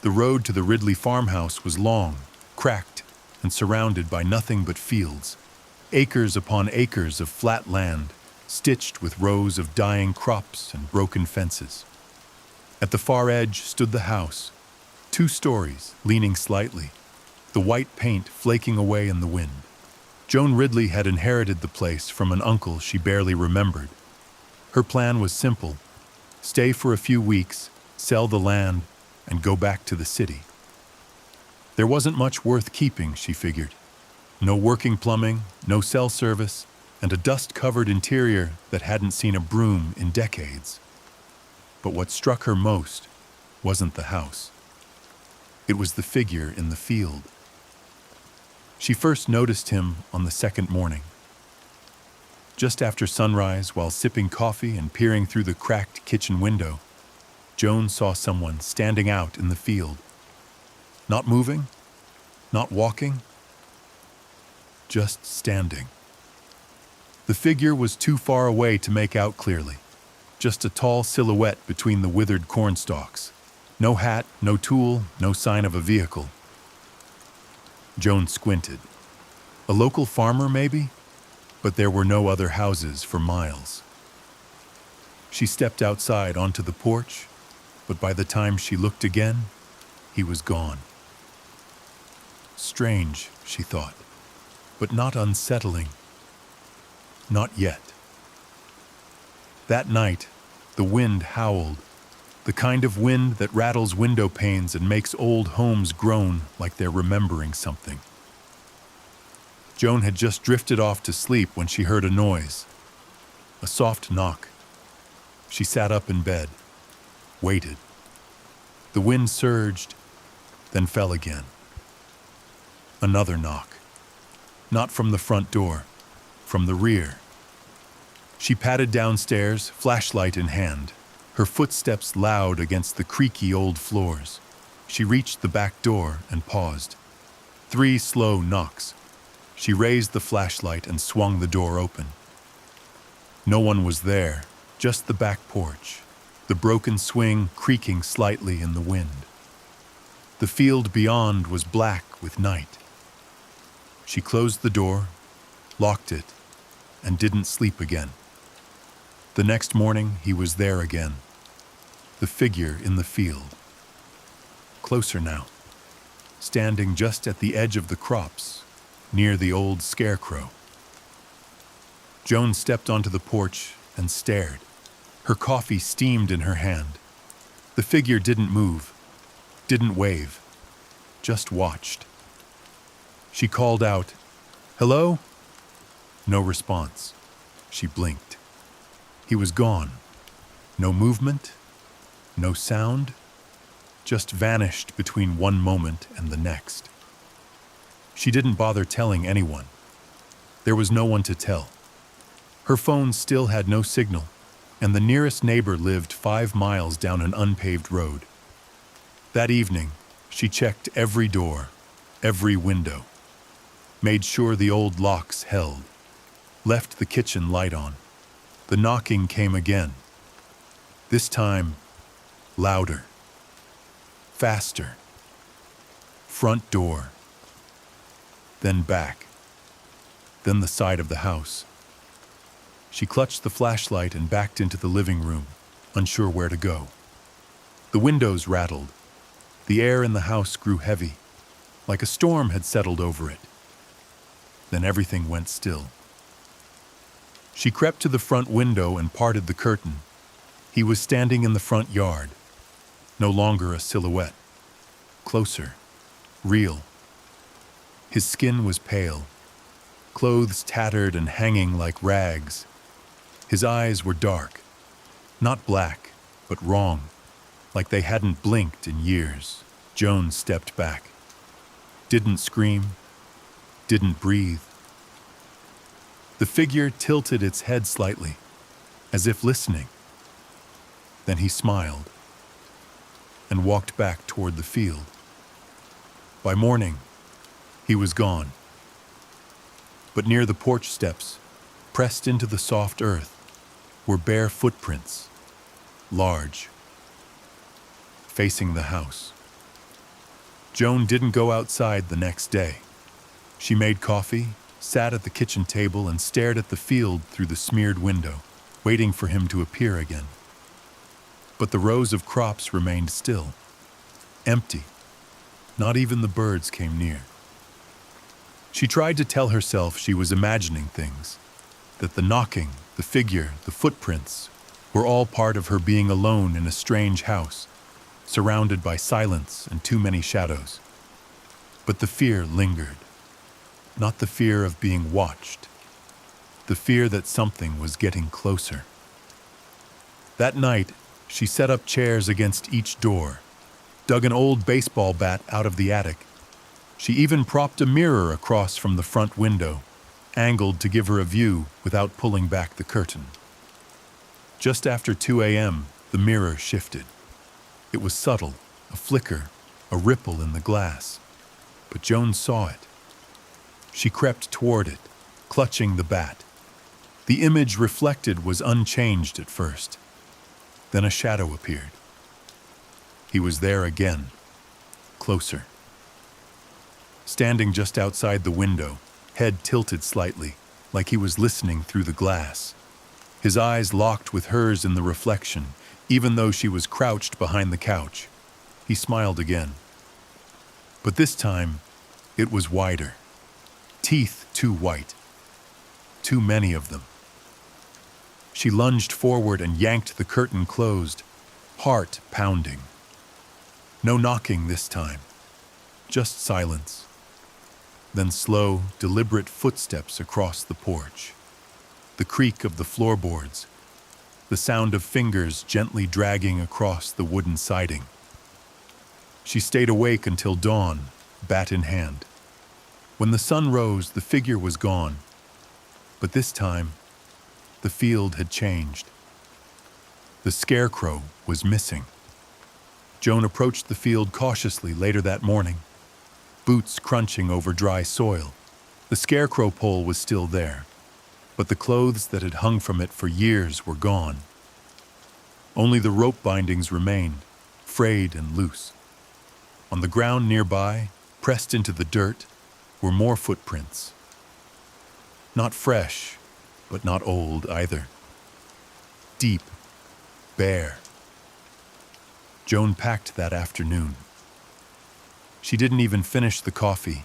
The road to the Ridley farmhouse was long, cracked, and surrounded by nothing but fields. Acres upon acres of flat land, stitched with rows of dying crops and broken fences. At the far edge stood the house, 2 stories, leaning slightly, the white paint flaking away in the wind. Joan Ridley had inherited the place from an uncle she barely remembered. Her plan was simple: stay for a few weeks, sell the land, and go back to the city. There wasn't much worth keeping, she figured. No working plumbing, no cell service, and a dust-covered interior that hadn't seen a broom in decades. But what struck her most wasn't the house. It was the figure in the field. She first noticed him on the second morning. Just after sunrise, while sipping coffee and peering through the cracked kitchen window, Joan saw someone standing out in the field. Not moving, not walking, just standing. The figure was too far away to make out clearly, just a tall silhouette between the withered corn stalks. No hat, no tool, no sign of a vehicle. Joan squinted. A local farmer, maybe? But there were no other houses for miles. She stepped outside onto the porch, but by the time she looked again, he was gone. Strange, she thought, but not unsettling. Not yet. That night, the wind howled, the kind of wind that rattles window panes and makes old homes groan like they're remembering something. Joan had just drifted off to sleep when she heard a noise, a soft knock. She sat up in bed, waited. The wind surged, then fell again. Another knock. Not from the front door, from the rear. She padded downstairs, flashlight in hand, her footsteps loud against the creaky old floors. She reached the back door and paused. 3 slow knocks. She raised the flashlight and swung the door open. No one was there, just the back porch, the broken swing creaking slightly in the wind. The field beyond was black with night. She closed the door, locked it, and didn't sleep again. The next morning, he was there again, the figure in the field. closer now, standing just at the edge of the crops, near the old scarecrow. Joan stepped onto the porch and stared. Her coffee steamed in her hand. The figure didn't move, didn't wave, just watched. She called out, "Hello?" No response. She blinked. He was gone. No movement, no sound, just vanished between one moment and the next. She didn't bother telling anyone. There was no one to tell. Her phone still had no signal, and the nearest neighbor lived 5 miles down an unpaved road. That evening, she checked every door, every window, made sure the old locks held, left the kitchen light on. The knocking came again. This time, louder, faster. Front door, then back, then the side of the house. She clutched the flashlight and backed into the living room, unsure where to go. The windows rattled. The air in the house grew heavy, like a storm had settled over it. Then everything went still. She crept to the front window and parted the curtain. He was standing in the front yard, no longer a silhouette. Closer, real. His skin was pale, clothes tattered and hanging like rags. His eyes were dark, not black, but wrong, like they hadn't blinked in years. Joan stepped back. Didn't scream, didn't breathe. The figure tilted its head slightly, as if listening. Then he smiled and walked back toward the field. By morning, he was gone. But near the porch steps, pressed into the soft earth, were bare footprints, large, facing the house. Joan didn't go outside the next day. She made coffee, sat at the kitchen table, and stared at the field through the smeared window, waiting for him to appear again. But the rows of crops remained still, empty. Not even the birds came near. She tried to tell herself she was imagining things, that the knocking, the figure, the footprints were all part of her being alone in a strange house, surrounded by silence and too many shadows. But the fear lingered. Not the fear of being watched, the fear that something was getting closer. That night, she set up chairs against each door, dug an old baseball bat out of the attic. She even propped a mirror across from the front window, angled to give her a view without pulling back the curtain. Just after 2 a.m., the mirror shifted. It was subtle, a flicker, a ripple in the glass. But Joan saw it. She crept toward it, clutching the bat. The image reflected was unchanged at first. Then a shadow appeared. He was there again, closer. Standing just outside the window, head tilted slightly, like he was listening through the glass. His eyes locked with hers in the reflection, even though she was crouched behind the couch. He smiled again. But this time, it was wider. Teeth too white. Too many of them. She lunged forward and yanked the curtain closed, heart pounding. No knocking this time, just silence. Then slow, deliberate footsteps across the porch. The creak of the floorboards, the sound of fingers gently dragging across the wooden siding. She stayed awake until dawn, bat in hand. When the sun rose, the figure was gone. But this time, the field had changed. The scarecrow was missing. Joan approached the field cautiously later that morning, boots crunching over dry soil. The scarecrow pole was still there, but the clothes that had hung from it for years were gone. Only the rope bindings remained, frayed and loose. On the ground nearby, pressed into the dirt, were more footprints. Not fresh, but not old either. Deep, bare. Joan packed that afternoon, She didn't even finish the coffee,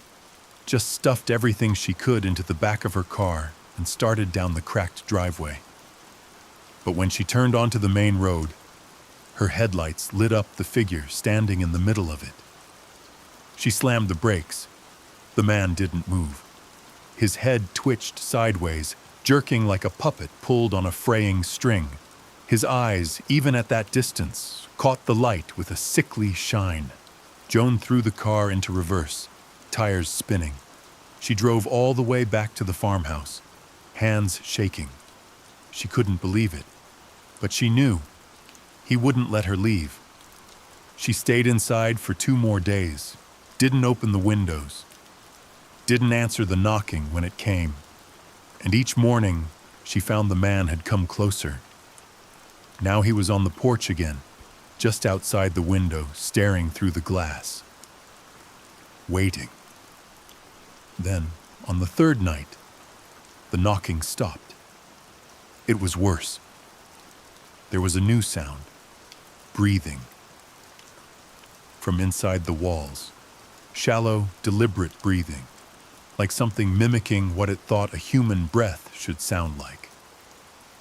just stuffed everything she could into the back of her car and started down the cracked driveway. But when she turned onto the main road, her headlights lit up the figure standing in the middle of it. She slammed the brakes. The man didn't move. His head twitched sideways, jerking like a puppet pulled on a fraying string. His eyes, even at that distance, caught the light with a sickly shine. Joan threw the car into reverse, tires spinning. She drove all the way back to the farmhouse, hands shaking. She couldn't believe it, but she knew he wouldn't let her leave. She stayed inside for 2 more days, didn't open the windows, didn't answer the knocking when it came. And each morning, she found the man had come closer. Now he was on the porch again, just outside the window, staring through the glass. Waiting. Then, on the 3rd night, the knocking stopped. It was worse. There was a new sound. Breathing. From inside the walls. Shallow, deliberate breathing. Like something mimicking what it thought a human breath should sound like.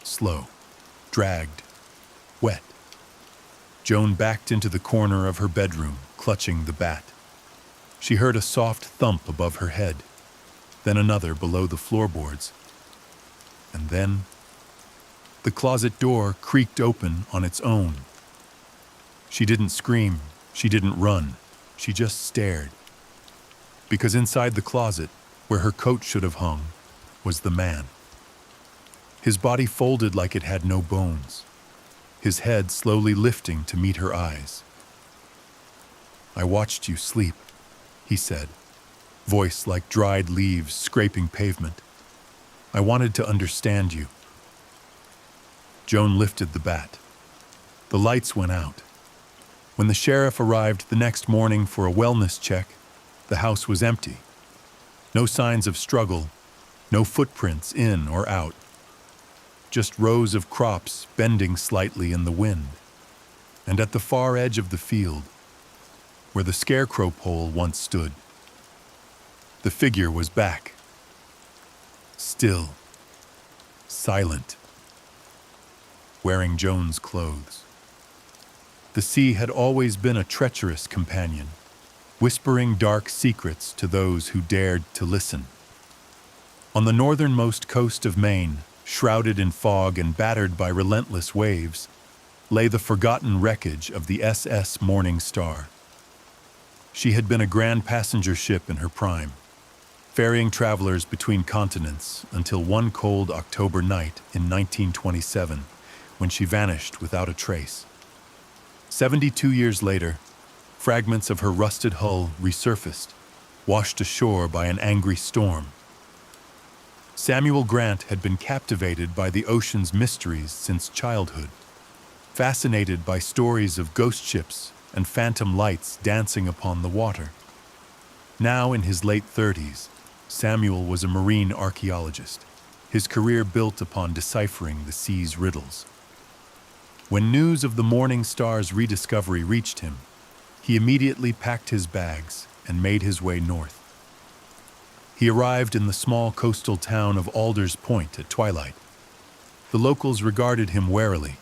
Slow. Dragged. Wet. Joan backed into the corner of her bedroom, clutching the bat. She heard a soft thump above her head, then another below the floorboards. And then, the closet door creaked open on its own. She didn't scream, she didn't run, she just stared. Because inside the closet, where her coat should have hung, was the man. His body folded like it had no bones, his head slowly lifting to meet her eyes. "I watched you sleep," he said, voice like dried leaves scraping pavement. "I wanted to understand you." Joan lifted the bat. The lights went out. When the sheriff arrived the next morning for a wellness check, the house was empty. No signs of struggle, no footprints in or out. Just rows of crops bending slightly in the wind. And at the far edge of the field, where the scarecrow pole once stood, the figure was back. Still. Silent. Wearing Joan's clothes. The sea had always been a treacherous companion, whispering dark secrets to those who dared to listen. On the northernmost coast of Maine, shrouded in fog and battered by relentless waves, lay the forgotten wreckage of the SS Morning Star. She had been a grand passenger ship in her prime, ferrying travelers between continents until one cold October night in 1927, when she vanished without a trace. 72 years later, fragments of her rusted hull resurfaced, washed ashore by an angry storm. Samuel Grant had been captivated by the ocean's mysteries since childhood, fascinated by stories of ghost ships and phantom lights dancing upon the water. Now in his late 30s, Samuel was a marine archaeologist, his career built upon deciphering the sea's riddles. When news of the Morning Star's rediscovery reached him, he immediately packed his bags and made his way north. He arrived in the small coastal town of Alders Point at twilight. The locals regarded him warily,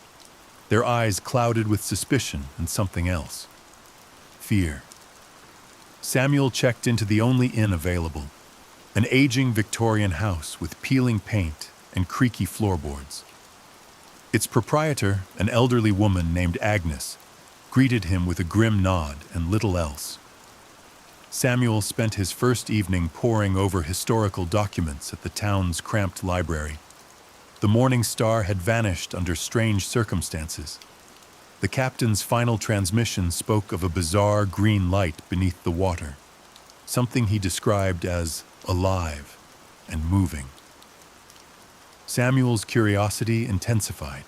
their eyes clouded with suspicion and something else. Fear. Samuel checked into the only inn available, an aging Victorian house with peeling paint and creaky floorboards. Its proprietor, an elderly woman named Agnes, greeted him with a grim nod and little else. Samuel spent his first evening poring over historical documents at the town's cramped library. The Morning Star had vanished under strange circumstances. The captain's final transmission spoke of a bizarre green light beneath the water, something he described as alive and moving. Samuel's curiosity intensified.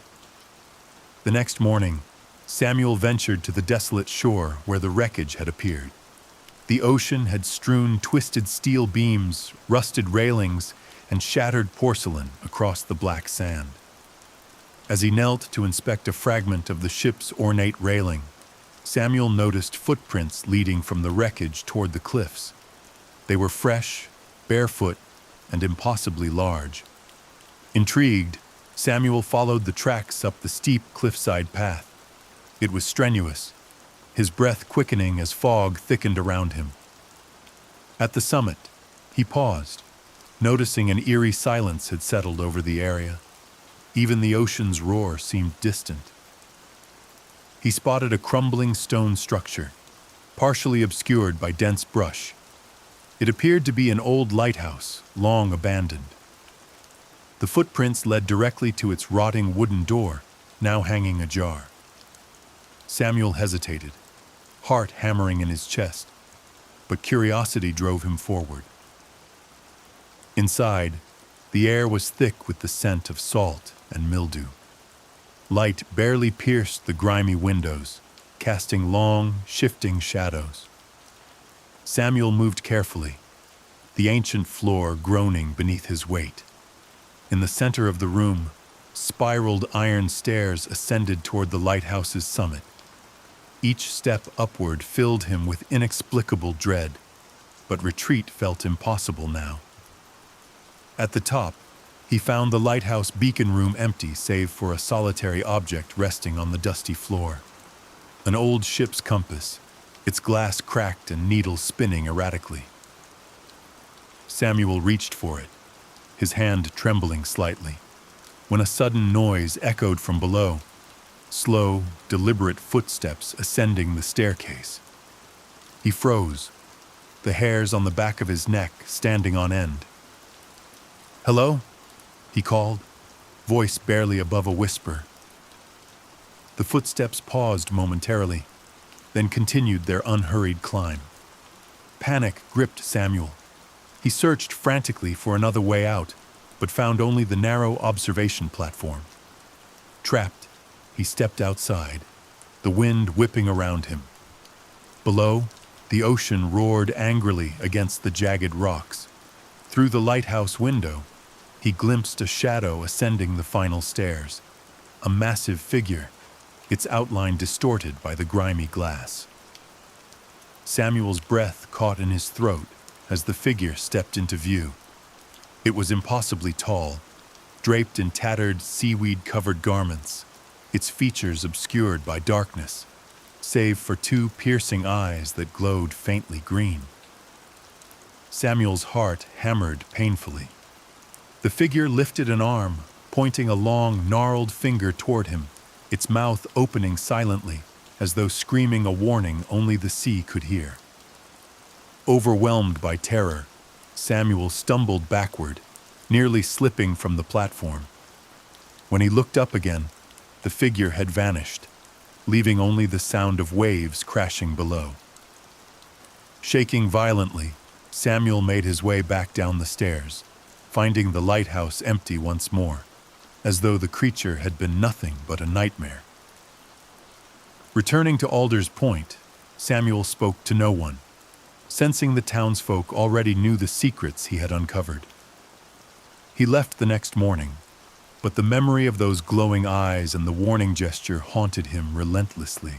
The next morning, Samuel ventured to the desolate shore where the wreckage had appeared. The ocean had strewn twisted steel beams, rusted railings, and shattered porcelain across the black sand. As he knelt to inspect a fragment of the ship's ornate railing, Samuel noticed footprints leading from the wreckage toward the cliffs. They were fresh, barefoot, and impossibly large. Intrigued, Samuel followed the tracks up the steep cliffside path. It was strenuous, his breath quickening as fog thickened around him. At the summit, he paused, noticing an eerie silence had settled over the area. Even the ocean's roar seemed distant. He spotted a crumbling stone structure, partially obscured by dense brush. It appeared to be an old lighthouse, long abandoned. The footprints led directly to its rotting wooden door, now hanging ajar. Samuel hesitated, heart hammering in his chest, but curiosity drove him forward. Inside, the air was thick with the scent of salt and mildew. Light barely pierced the grimy windows, casting long, shifting shadows. Samuel moved carefully, the ancient floor groaning beneath his weight. In the center of the room, spiraled iron stairs ascended toward the lighthouse's summit. Each step upward filled him with inexplicable dread, but retreat felt impossible now. At the top, he found the lighthouse beacon room empty save for a solitary object resting on the dusty floor. An old ship's compass, its glass cracked and needles spinning erratically. Samuel reached for it, his hand trembling slightly, when a sudden noise echoed from below, slow, deliberate footsteps ascending the staircase. He froze, the hairs on the back of his neck standing on end. "Hello?" he called, voice barely above a whisper. The footsteps paused momentarily, then continued their unhurried climb. Panic gripped Samuel. He searched frantically for another way out, but found only the narrow observation platform. Trapped, he stepped outside, the wind whipping around him. Below, the ocean roared angrily against the jagged rocks. Through the lighthouse window, he glimpsed a shadow ascending the final stairs, a massive figure, its outline distorted by the grimy glass. Samuel's breath caught in his throat as the figure stepped into view. It was impossibly tall, draped in tattered, seaweed-covered garments, its features obscured by darkness, save for two piercing eyes that glowed faintly green. Samuel's heart hammered painfully. The figure lifted an arm, pointing a long, gnarled finger toward him, its mouth opening silently, as though screaming a warning only the sea could hear. Overwhelmed by terror, Samuel stumbled backward, nearly slipping from the platform. When he looked up again, the figure had vanished, leaving only the sound of waves crashing below. Shaking violently, Samuel made his way back down the stairs, finding the lighthouse empty once more, as though the creature had been nothing but a nightmare. Returning to Alder's Point, Samuel spoke to no one, sensing the townsfolk already knew the secrets he had uncovered. He left the next morning, but the memory of those glowing eyes and the warning gesture haunted him relentlessly.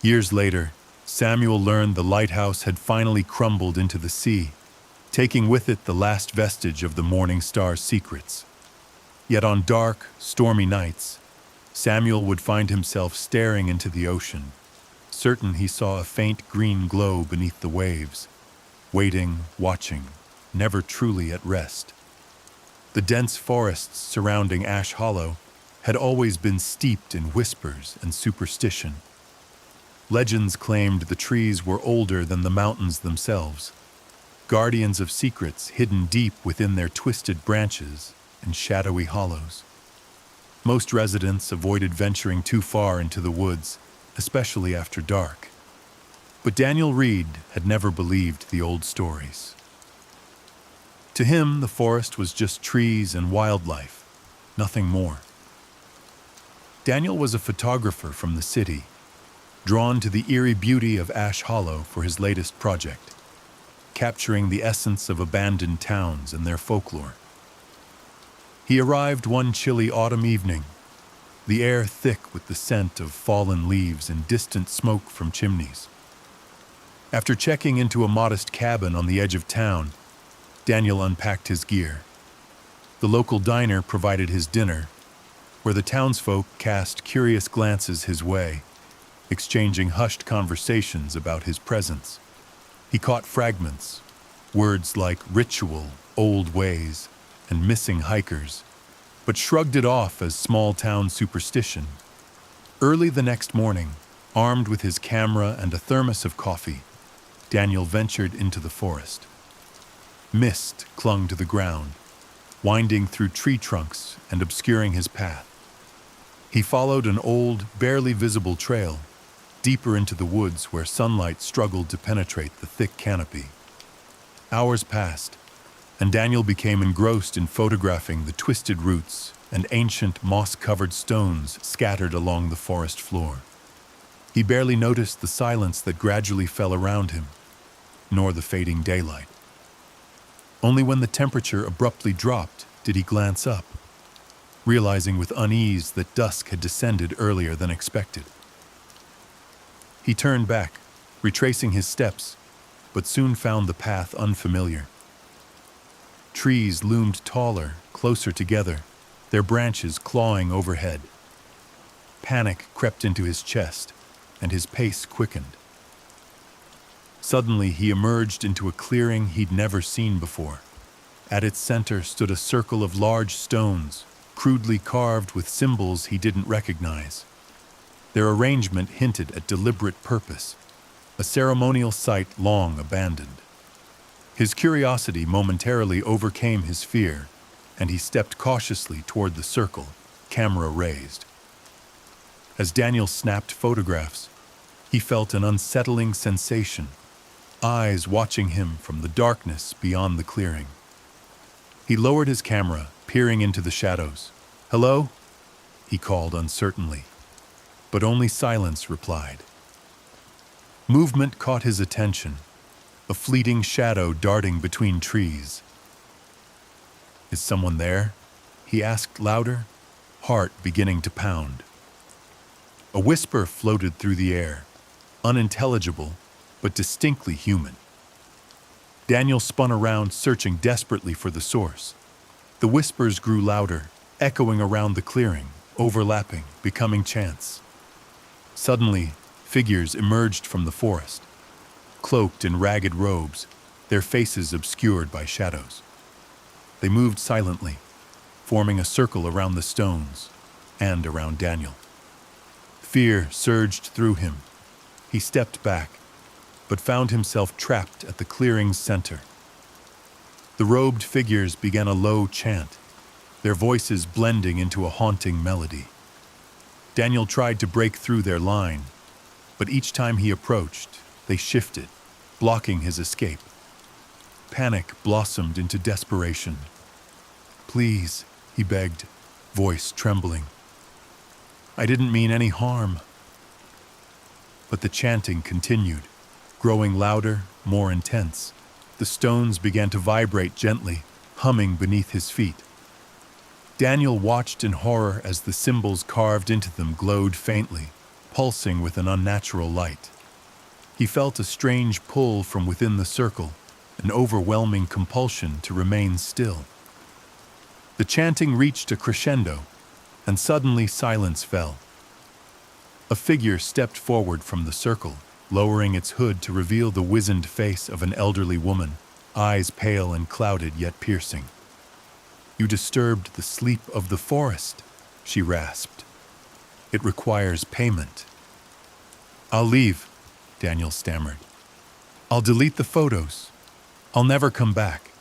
Years later, Samuel learned the lighthouse had finally crumbled into the sea, taking with it the last vestige of the Morning Star's secrets. Yet on dark, stormy nights, Samuel would find himself staring into the ocean, certain he saw a faint green glow beneath the waves, waiting, watching, never truly at rest. The dense forests surrounding Ash Hollow had always been steeped in whispers and superstition. Legends claimed the trees were older than the mountains themselves, guardians of secrets hidden deep within their twisted branches and shadowy hollows. Most residents avoided venturing too far into the woods, especially after dark. But Daniel Reed had never believed the old stories. To him, the forest was just trees and wildlife, nothing more. Daniel was a photographer from the city, drawn to the eerie beauty of Ash Hollow for his latest project, capturing the essence of abandoned towns and their folklore. He arrived one chilly autumn evening, the air thick with the scent of fallen leaves and distant smoke from chimneys. After checking into a modest cabin on the edge of town, Daniel unpacked his gear. The local diner provided his dinner, where the townsfolk cast curious glances his way, exchanging hushed conversations about his presence. He caught fragments, words like ritual, old ways, and missing hikers, but shrugged it off as small-town superstition. Early the next morning, armed with his camera and a thermos of coffee, Daniel ventured into the forest. Mist clung to the ground, winding through tree trunks and obscuring his path. He followed an old, barely visible trail, deeper into the woods where sunlight struggled to penetrate the thick canopy. Hours passed, and Daniel became engrossed in photographing the twisted roots and ancient moss-covered stones scattered along the forest floor. He barely noticed the silence that gradually fell around him, nor the fading daylight. Only when the temperature abruptly dropped did he glance up, realizing with unease that dusk had descended earlier than expected. He turned back, retracing his steps, but soon found the path unfamiliar. Trees loomed taller, closer together, their branches clawing overhead. Panic crept into his chest, and his pace quickened. Suddenly, he emerged into a clearing he'd never seen before. At its center stood a circle of large stones, crudely carved with symbols he didn't recognize. Their arrangement hinted at deliberate purpose, a ceremonial site long abandoned. His curiosity momentarily overcame his fear, and he stepped cautiously toward the circle, camera raised. As Daniel snapped photographs, he felt an unsettling sensation, eyes watching him from the darkness beyond the clearing. He lowered his camera, peering into the shadows. "Hello?" he called uncertainly, but only silence replied. Movement caught his attention, a fleeting shadow darting between trees. "Is someone there?" he asked louder, heart beginning to pound. A whisper floated through the air, unintelligible, but distinctly human. Daniel spun around, searching desperately for the source. The whispers grew louder, echoing around the clearing, overlapping, becoming chants. Suddenly, figures emerged from the forest, cloaked in ragged robes, their faces obscured by shadows. They moved silently, forming a circle around the stones and around Daniel. Fear surged through him. He stepped back, but found himself trapped at the clearing's center. The robed figures began a low chant, their voices blending into a haunting melody. Daniel tried to break through their line, but each time he approached, they shifted, blocking his escape. Panic blossomed into desperation. "Please," he begged, voice trembling. "I didn't mean any harm." But the chanting continued, growing louder, more intense. The stones began to vibrate gently, humming beneath his feet. Daniel watched in horror as the symbols carved into them glowed faintly, pulsing with an unnatural light. He felt a strange pull from within the circle, an overwhelming compulsion to remain still. The chanting reached a crescendo, and suddenly silence fell. A figure stepped forward from the circle, lowering its hood to reveal the wizened face of an elderly woman, eyes pale and clouded yet piercing. "You disturbed the sleep of the forest," she rasped. "It requires payment." "I'll leave," Daniel stammered. "I'll delete the photos. I'll never come back."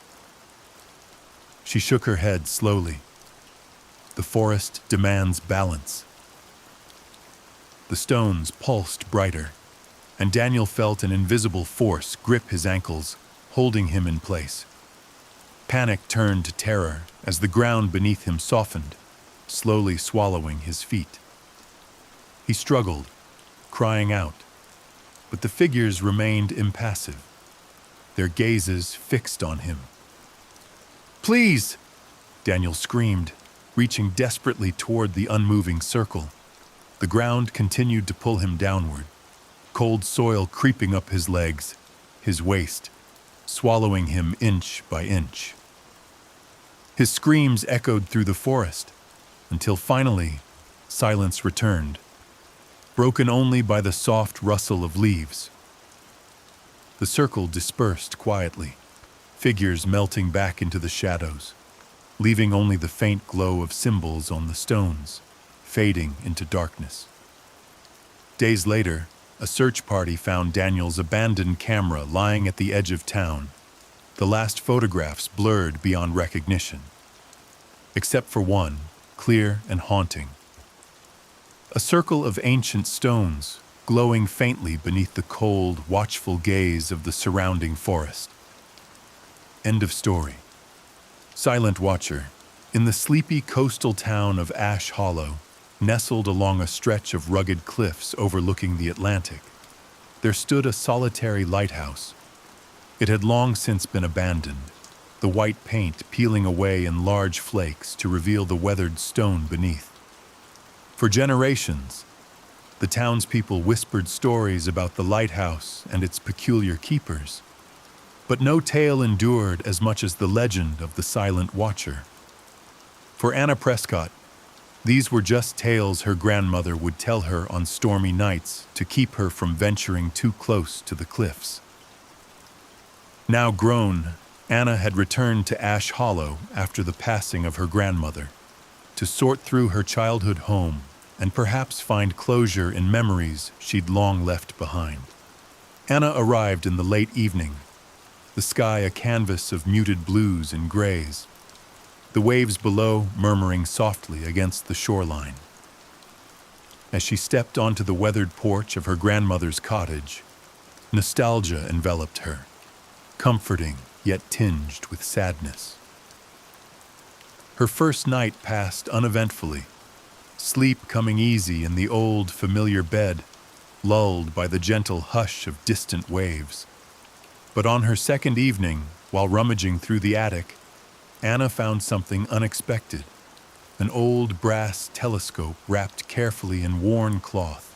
She shook her head slowly. "The forest demands balance." The stones pulsed brighter, and Daniel felt an invisible force grip his ankles, holding him in place. Panic turned to terror as the ground beneath him softened, slowly swallowing his feet. He struggled, crying out, but the figures remained impassive, their gazes fixed on him. "Please!" Daniel screamed, reaching desperately toward the unmoving circle. The ground continued to pull him downward, cold soil creeping up his legs, his waist, swallowing him inch by inch. His screams echoed through the forest, until finally, silence returned, broken only by the soft rustle of leaves. The circle dispersed quietly, figures melting back into the shadows, leaving only the faint glow of symbols on the stones, fading into darkness. Days later, a search party found Daniel's abandoned camera lying at the edge of town, the last photographs blurred beyond recognition. Except for one, clear and haunting. A circle of ancient stones, glowing faintly beneath the cold, watchful gaze of the surrounding forest. End of story. Silent Watcher. In the sleepy coastal town of Ash Hollow, nestled along a stretch of rugged cliffs overlooking the Atlantic, there stood a solitary lighthouse. It had long since been abandoned, the white paint peeling away in large flakes to reveal the weathered stone beneath. For generations, the townspeople whispered stories about the lighthouse and its peculiar keepers, but no tale endured as much as the legend of the Silent Watcher. For Anna Prescott, these were just tales her grandmother would tell her on stormy nights to keep her from venturing too close to the cliffs. Now grown, Anna had returned to Ash Hollow after the passing of her grandmother, to sort through her childhood home and perhaps find closure in memories she'd long left behind. Anna arrived in the late evening, the sky a canvas of muted blues and grays, the waves below murmuring softly against the shoreline. As she stepped onto the weathered porch of her grandmother's cottage, nostalgia enveloped her, comforting yet tinged with sadness. Her first night passed uneventfully, sleep coming easy in the old, familiar bed, lulled by the gentle hush of distant waves. But on her second evening, while rummaging through the attic, Anna found something unexpected, an old brass telescope wrapped carefully in worn cloth.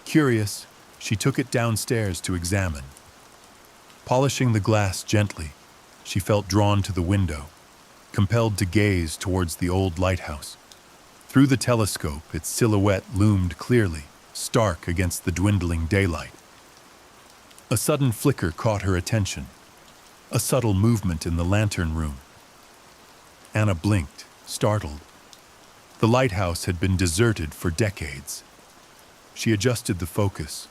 Curious, she took it downstairs to examine. Polishing the glass gently, she felt drawn to the window, compelled to gaze towards the old lighthouse. Through the telescope, its silhouette loomed clearly, stark against the dwindling daylight. A sudden flicker caught her attention, a subtle movement in the lantern room. Anna blinked, startled. The lighthouse had been deserted for decades. She adjusted the focus,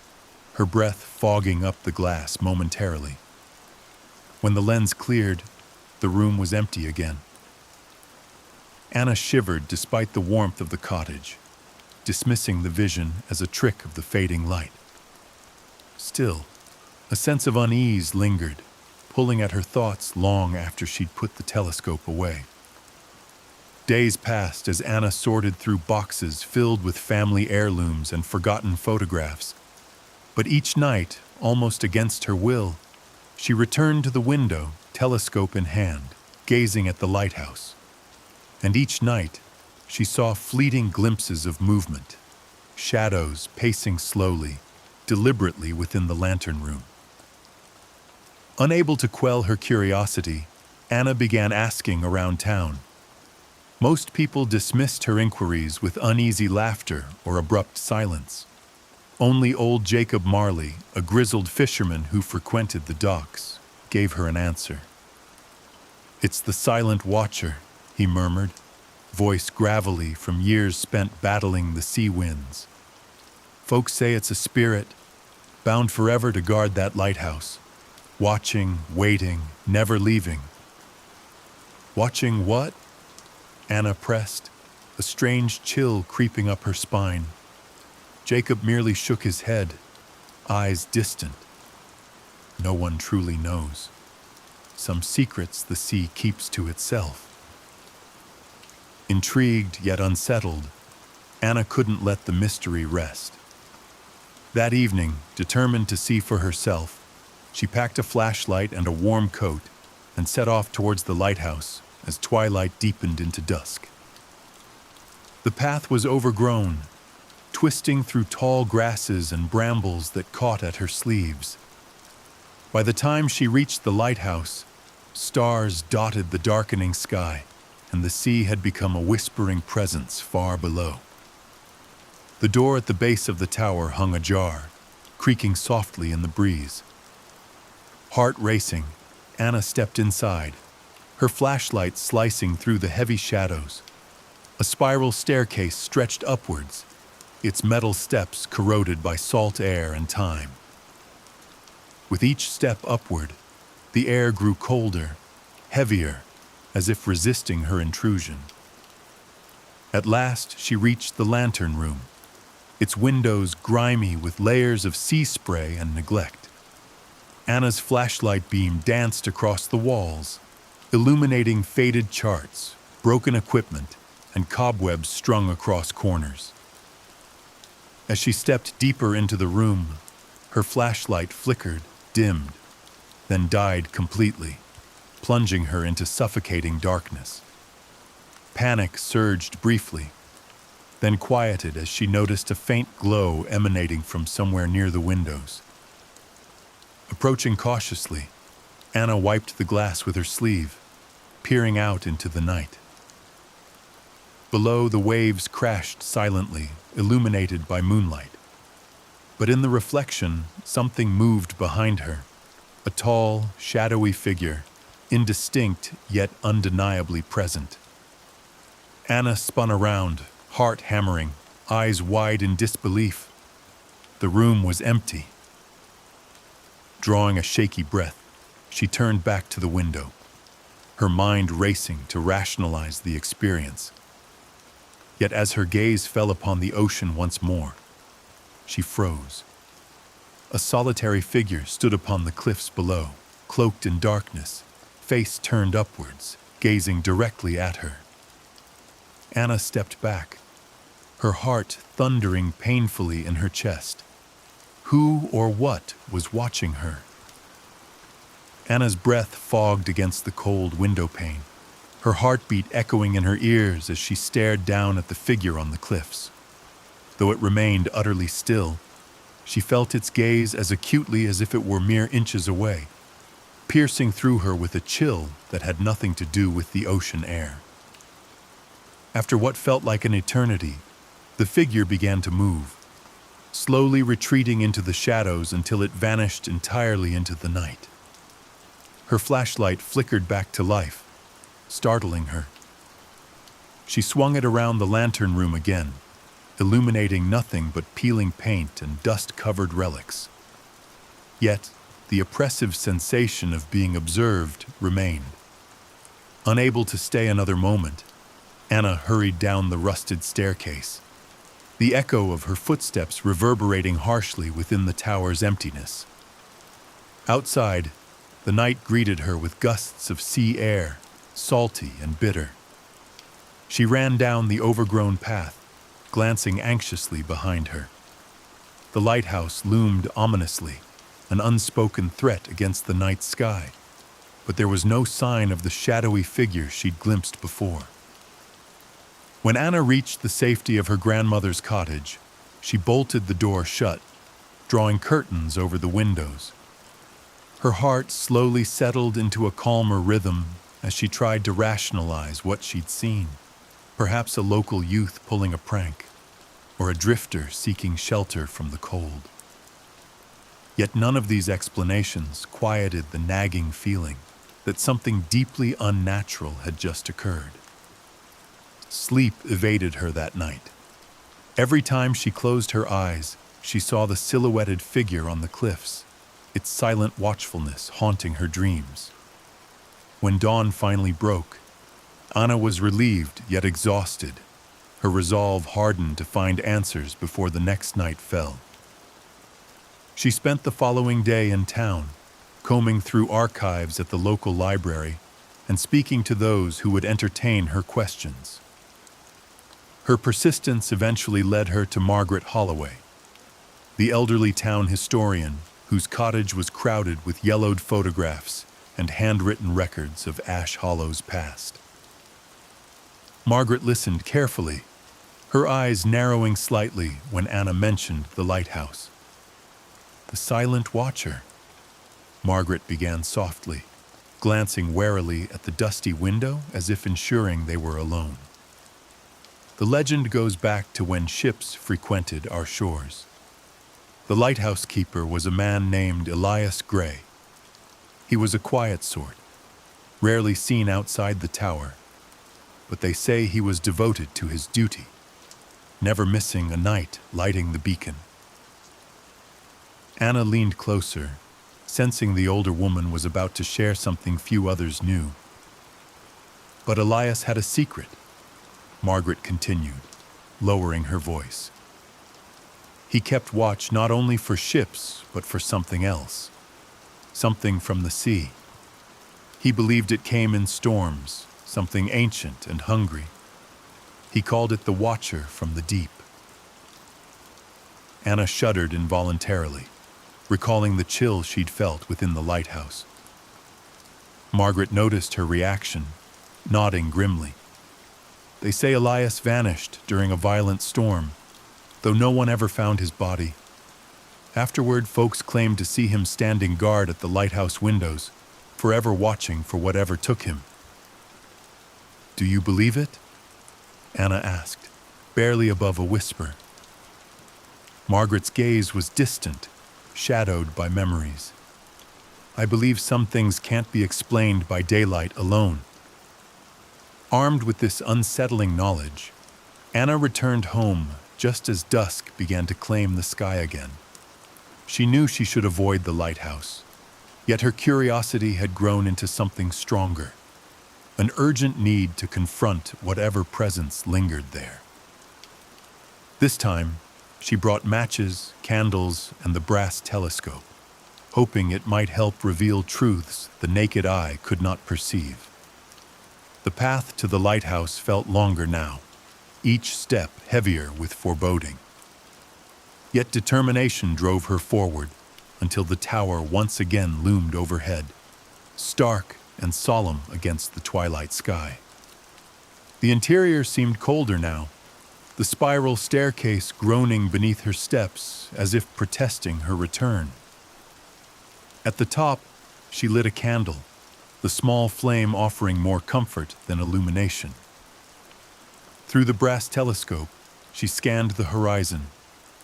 her breath fogging up the glass momentarily. When the lens cleared, the room was empty again. Anna shivered despite the warmth of the cottage, dismissing the vision as a trick of the fading light. Still, a sense of unease lingered, pulling at her thoughts long after she'd put the telescope away. Days passed as Anna sorted through boxes filled with family heirlooms and forgotten photographs. But each night, almost against her will, she returned to the window, telescope in hand, gazing at the lighthouse. And each night, she saw fleeting glimpses of movement, shadows pacing slowly, deliberately within the lantern room. Unable to quell her curiosity, Anna began asking around town. Most people dismissed her inquiries with uneasy laughter or abrupt silence. Only old Jacob Marley, a grizzled fisherman who frequented the docks, gave her an answer. "It's the Silent Watcher," he murmured, voice gravelly from years spent battling the sea winds. "Folks say it's a spirit, bound forever to guard that lighthouse, watching, waiting, never leaving." "Watching what?" Anna pressed, a strange chill creeping up her spine. Jacob merely shook his head, eyes distant. "No one truly knows. Some secrets the sea keeps to itself." Intrigued yet unsettled, Anna couldn't let the mystery rest. That evening, determined to see for herself, she packed a flashlight and a warm coat and set off towards the lighthouse as twilight deepened into dusk. The path was overgrown, twisting through tall grasses and brambles that caught at her sleeves. By the time she reached the lighthouse, stars dotted the darkening sky, and the sea had become a whispering presence far below. The door at the base of the tower hung ajar, creaking softly in the breeze. Heart racing, Anna stepped inside, her flashlight slicing through the heavy shadows. A spiral staircase stretched upwards, its metal steps corroded by salt air and time. With each step upward, the air grew colder, heavier, as if resisting her intrusion. At last, she reached the lantern room, its windows grimy with layers of sea spray and neglect. Anna's flashlight beam danced across the walls, illuminating faded charts, broken equipment, and cobwebs strung across corners. As she stepped deeper into the room, her flashlight flickered, dimmed, then died completely, plunging her into suffocating darkness. Panic surged briefly, then quieted as she noticed a faint glow emanating from somewhere near the windows. Approaching cautiously, Anna wiped the glass with her sleeve, peering out into the night. Below, the waves crashed silently, illuminated by moonlight. But in the reflection, something moved behind her, a tall, shadowy figure, indistinct yet undeniably present. Anna spun around, heart hammering, eyes wide in disbelief. The room was empty. Drawing a shaky breath, she turned back to the window, her mind racing to rationalize the experience. Yet as her gaze fell upon the ocean once more, she froze. A solitary figure stood upon the cliffs below, cloaked in darkness, face turned upwards, gazing directly at her. Anna stepped back, her heart thundering painfully in her chest. Who or what was watching her? Anna's breath fogged against the cold window pane, her heartbeat echoing in her ears as she stared down at the figure on the cliffs. Though it remained utterly still, she felt its gaze as acutely as if it were mere inches away, piercing through her with a chill that had nothing to do with the ocean air. After what felt like an eternity, the figure began to move, slowly retreating into the shadows until it vanished entirely into the night. Her flashlight flickered back to life, startling her. She swung it around the lantern room again, illuminating nothing but peeling paint and dust-covered relics. Yet, the oppressive sensation of being observed remained. Unable to stay another moment, Anna hurried down the rusted staircase, the echo of her footsteps reverberating harshly within the tower's emptiness. Outside, the night greeted her with gusts of sea air, salty and bitter. She ran down the overgrown path, glancing anxiously behind her. The lighthouse loomed ominously, an unspoken threat against the night sky, but there was no sign of the shadowy figure she'd glimpsed before. When Anna reached the safety of her grandmother's cottage, she bolted the door shut, drawing curtains over the windows. Her heart slowly settled into a calmer rhythm as she tried to rationalize what she'd seen. Perhaps a local youth pulling a prank, or a drifter seeking shelter from the cold. Yet none of these explanations quieted the nagging feeling that something deeply unnatural had just occurred. Sleep evaded her that night. Every time she closed her eyes, she saw the silhouetted figure on the cliffs, its silent watchfulness haunting her dreams. When dawn finally broke, Anna was relieved yet exhausted, her resolve hardened to find answers before the next night fell. She spent the following day in town, combing through archives at the local library and speaking to those who would entertain her questions. Her persistence eventually led her to Margaret Holloway, the elderly town historian whose cottage was crowded with yellowed photographs and handwritten records of Ash Hollow's past. Margaret listened carefully, her eyes narrowing slightly when Anna mentioned the lighthouse. The silent watcher, Margaret began softly, glancing warily at the dusty window as if ensuring they were alone. The legend goes back to when ships frequented our shores. The lighthouse keeper was a man named Elias Gray. He was a quiet sort, rarely seen outside the tower, but they say he was devoted to his duty, never missing a night lighting the beacon. Anna leaned closer, sensing the older woman was about to share something few others knew. But Elias had a secret, Margaret continued, lowering her voice. He kept watch not only for ships, but for something else, something from the sea. He believed it came in storms, something ancient and hungry. He called it the Watcher from the deep. Anna shuddered involuntarily, recalling the chill she'd felt within the lighthouse. Margaret noticed her reaction, nodding grimly. They say Elias vanished during a violent storm, though no one ever found his body. Afterward, folks claimed to see him standing guard at the lighthouse windows, forever watching for whatever took him. "Do you believe it?" Anna asked, barely above a whisper. Margaret's gaze was distant, shadowed by memories. "I believe some things can't be explained by daylight alone." Armed with this unsettling knowledge, Anna returned home just as dusk began to claim the sky again. She knew she should avoid the lighthouse, yet her curiosity had grown into something stronger, an urgent need to confront whatever presence lingered there. This time, she brought matches, candles, and the brass telescope, hoping it might help reveal truths the naked eye could not perceive. The path to the lighthouse felt longer now, each step heavier with foreboding. Yet determination drove her forward until the tower once again loomed overhead, stark and solemn against the twilight sky. The interior seemed colder now, the spiral staircase groaning beneath her steps as if protesting her return. At the top, she lit a candle, the small flame offering more comfort than illumination. Through the brass telescope, she scanned the horizon,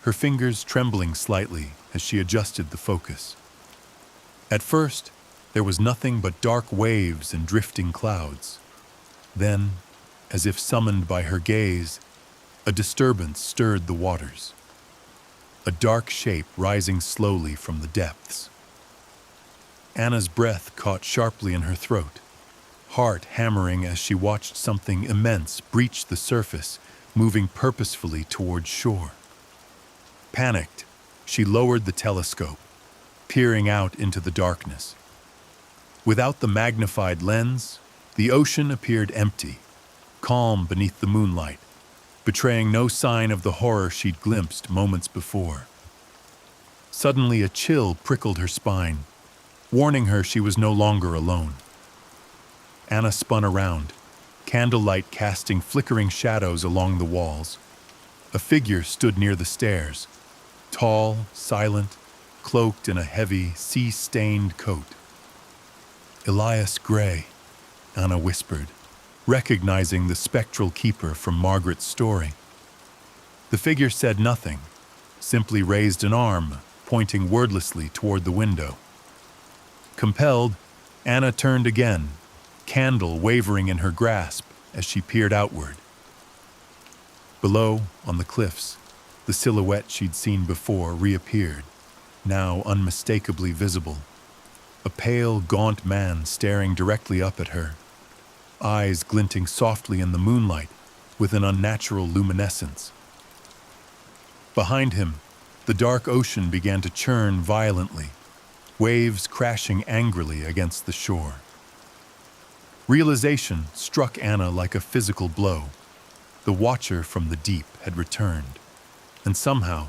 her fingers trembling slightly as she adjusted the focus. At first, there was nothing but dark waves and drifting clouds. Then, as if summoned by her gaze, a disturbance stirred the waters. A dark shape rising slowly from the depths. Anna's breath caught sharply in her throat, heart hammering as she watched something immense breach the surface, moving purposefully toward shore. Panicked, she lowered the telescope, peering out into the darkness. Without the magnified lens, the ocean appeared empty, calm beneath the moonlight, betraying no sign of the horror she'd glimpsed moments before. Suddenly, a chill prickled her spine, warning her she was no longer alone. Anna spun around, candlelight casting flickering shadows along the walls. A figure stood near the stairs, tall, silent, cloaked in a heavy, sea-stained coat. "Elias Gray," Anna whispered, recognizing the spectral keeper from Margaret's story. The figure said nothing, simply raised an arm, pointing wordlessly toward the window. Compelled, Anna turned again, candle wavering in her grasp as she peered outward. Below, on the cliffs, the silhouette she'd seen before reappeared, now unmistakably visible. A pale, gaunt man staring directly up at her, eyes glinting softly in the moonlight with an unnatural luminescence. Behind him, the dark ocean began to churn violently, waves crashing angrily against the shore. Realization struck Anna like a physical blow. The Watcher from the deep had returned, and somehow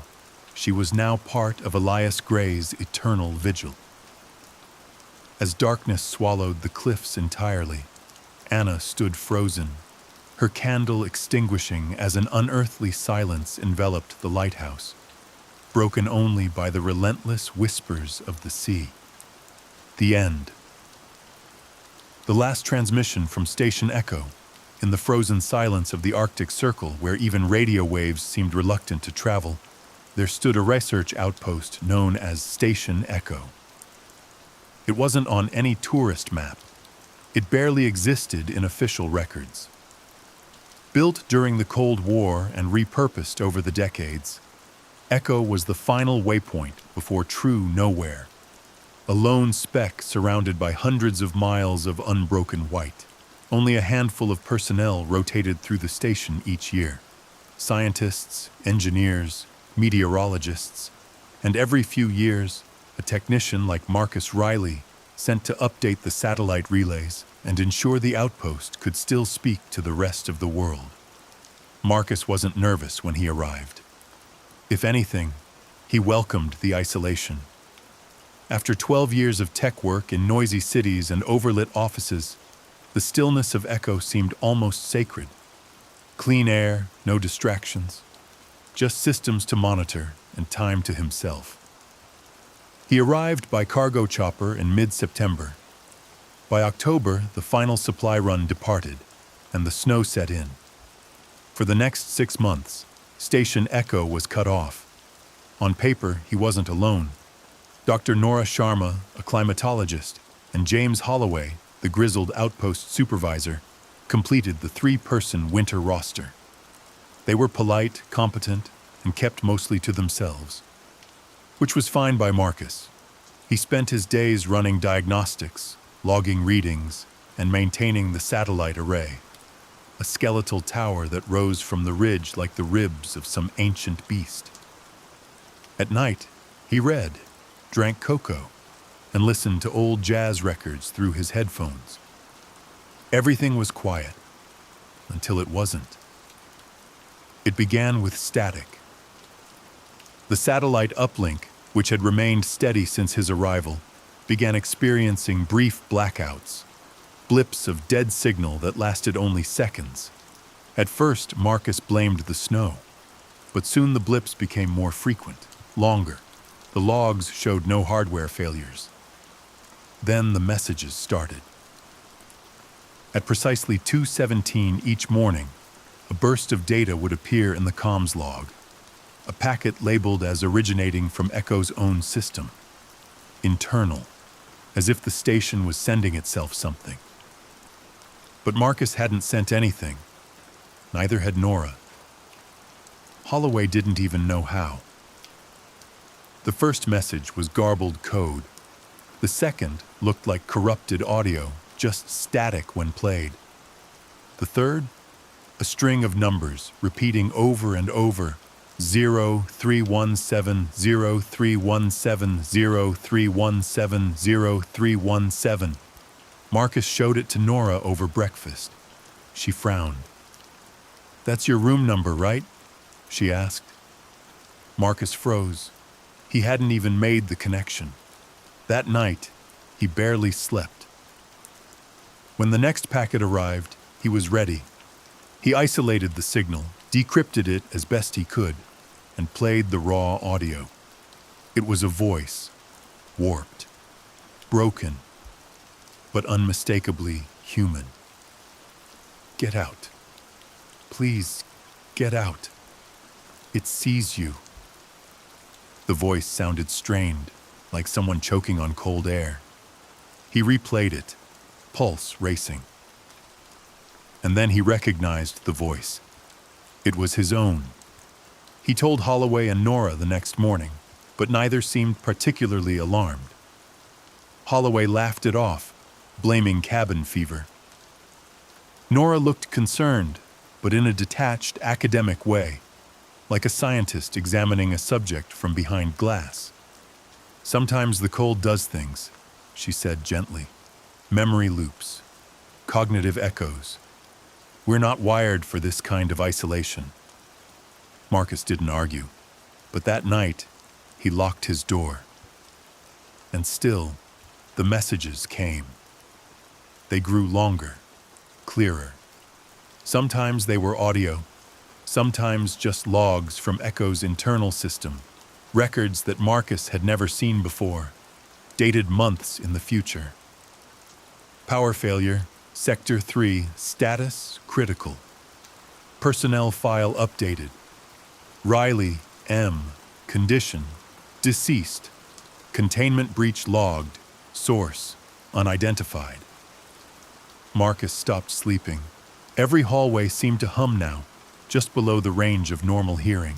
she was now part of Elias Gray's eternal vigil. As darkness swallowed the cliffs entirely, Anna stood frozen, her candle extinguishing as an unearthly silence enveloped the lighthouse, broken only by the relentless whispers of the sea. The end. The last transmission from Station Echo, in the frozen silence of the Arctic Circle where even radio waves seemed reluctant to travel, there stood a research outpost known as Station Echo. It wasn't on any tourist map. It barely existed in official records. Built during the Cold War and repurposed over the decades, Echo was the final waypoint before true nowhere, a lone speck surrounded by hundreds of miles of unbroken white. Only a handful of personnel rotated through the station each year. Scientists, engineers, meteorologists, and every few years, a technician like Marcus Riley sent to update the satellite relays and ensure the outpost could still speak to the rest of the world. Marcus wasn't nervous when he arrived. If anything, he welcomed the isolation. After 12 years of tech work in noisy cities and overlit offices, the stillness of Echo seemed almost sacred. Clean air, no distractions, just systems to monitor and time to himself. He arrived by cargo chopper in mid-September. By October, the final supply run departed, and the snow set in. For the next 6 months, Station Echo was cut off. On paper, he wasn't alone. Dr. Nora Sharma, a climatologist, and James Holloway, the grizzled outpost supervisor, completed the 3-person winter roster. They were polite, competent, and kept mostly to themselves, which was fine by Marcus. He spent his days running diagnostics, logging readings, and maintaining the satellite array, a skeletal tower that rose from the ridge like the ribs of some ancient beast. At night, he read, drank cocoa, and listened to old jazz records through his headphones. Everything was quiet, until it wasn't. It began with static. The satellite uplink, which had remained steady since his arrival, began experiencing brief blackouts, blips of dead signal that lasted only seconds. At first, Marcus blamed the snow, but soon the blips became more frequent, longer. The logs showed no hardware failures. Then the messages started. At precisely 2:17 each morning, a burst of data would appear in the comms log, a packet labeled as originating from Echo's own system. Internal, as if the station was sending itself something. But Marcus hadn't sent anything. Neither had Nora. Holloway didn't even know how. The first message was garbled code. The second looked like corrupted audio, just static when played. The third, a string of numbers repeating over and over, 0317, 0317, 0317, 0317. Marcus showed it to Nora over breakfast. She frowned. "That's your room number, right?" she asked. Marcus froze. He hadn't even made the connection. That night, he barely slept. When the next packet arrived, he was ready. He isolated the signal, decrypted it as best he could, and played the raw audio. It was a voice, warped, broken, but unmistakably human. "Get out. Please, get out. It sees you." The voice sounded strained, like someone choking on cold air. He replayed it, pulse racing. And then he recognized the voice. It was his own. He told Holloway and Nora the next morning, but neither seemed particularly alarmed. Holloway laughed it off, blaming cabin fever. Nora looked concerned, but in a detached, academic way, like a scientist examining a subject from behind glass. "Sometimes the cold does things," she said gently. "Memory loops, cognitive echoes. We're not wired for this kind of isolation." Marcus didn't argue, but that night, he locked his door. And still, the messages came. They grew longer, clearer. Sometimes they were audio, sometimes just logs from Echo's internal system, records that Marcus had never seen before, dated months in the future. Power failure, Sector 3, status critical. Personnel file updated. Riley, M, condition, deceased. Containment breach logged, source, unidentified. Marcus stopped sleeping. Every hallway seemed to hum now, just below the range of normal hearing.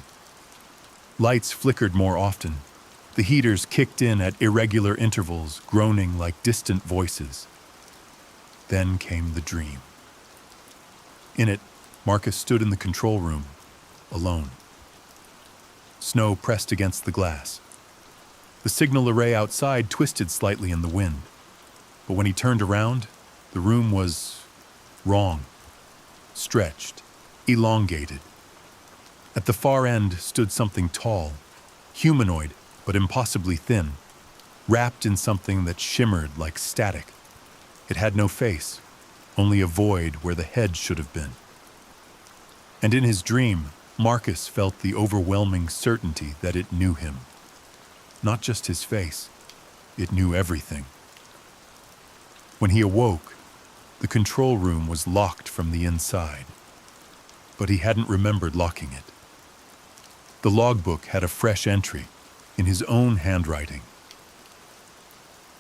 Lights flickered more often. The heaters kicked in at irregular intervals, groaning like distant voices. Then came the dream. In it, Marcus stood in the control room, alone. Snow pressed against the glass. The signal array outside twisted slightly in the wind. But when he turned around, the room was wrong. Stretched, elongated. At the far end stood something tall, humanoid but impossibly thin, wrapped in something that shimmered like static. It had no face, only a void where the head should have been. And in his dream, Marcus felt the overwhelming certainty that it knew him. Not just his face, it knew everything. When he awoke, the control room was locked from the inside, but he hadn't remembered locking it. The logbook had a fresh entry, in his own handwriting.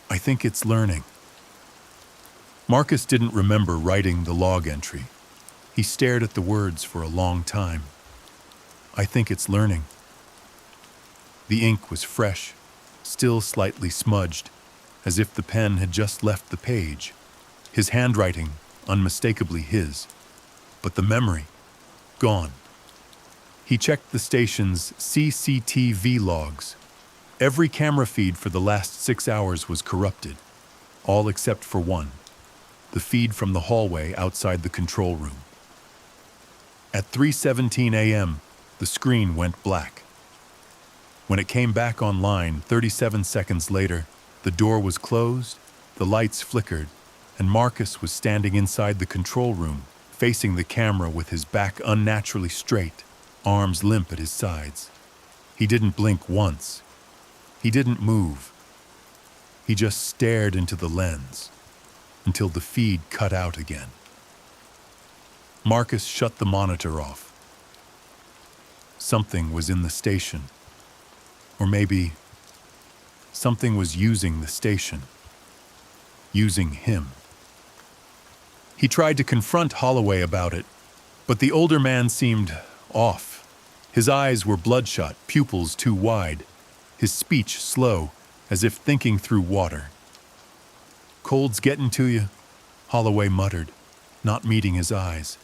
I think it's learning. Marcus didn't remember writing the log entry. He stared at the words for a long time. I think it's learning. The ink was fresh, still slightly smudged, as if the pen had just left the page. His handwriting, unmistakably his, but the memory, gone. He checked the station's CCTV logs. Every camera feed for the last 6 hours was corrupted, all except for one, the feed from the hallway outside the control room. At 3:17 a.m., the screen went black. When it came back online 37 seconds later, the door was closed, the lights flickered, and Marcus was standing inside the control room, facing the camera with his back unnaturally straight, arms limp at his sides. He didn't blink once. He didn't move. He just stared into the lens until the feed cut out again. Marcus shut the monitor off. Something was in the station. Or maybe something was using the station. Using him. He tried to confront Holloway about it, but the older man seemed off. His eyes were bloodshot, pupils too wide, his speech slow, as if thinking through water. "Cold's getting to you," Holloway muttered, not meeting his eyes.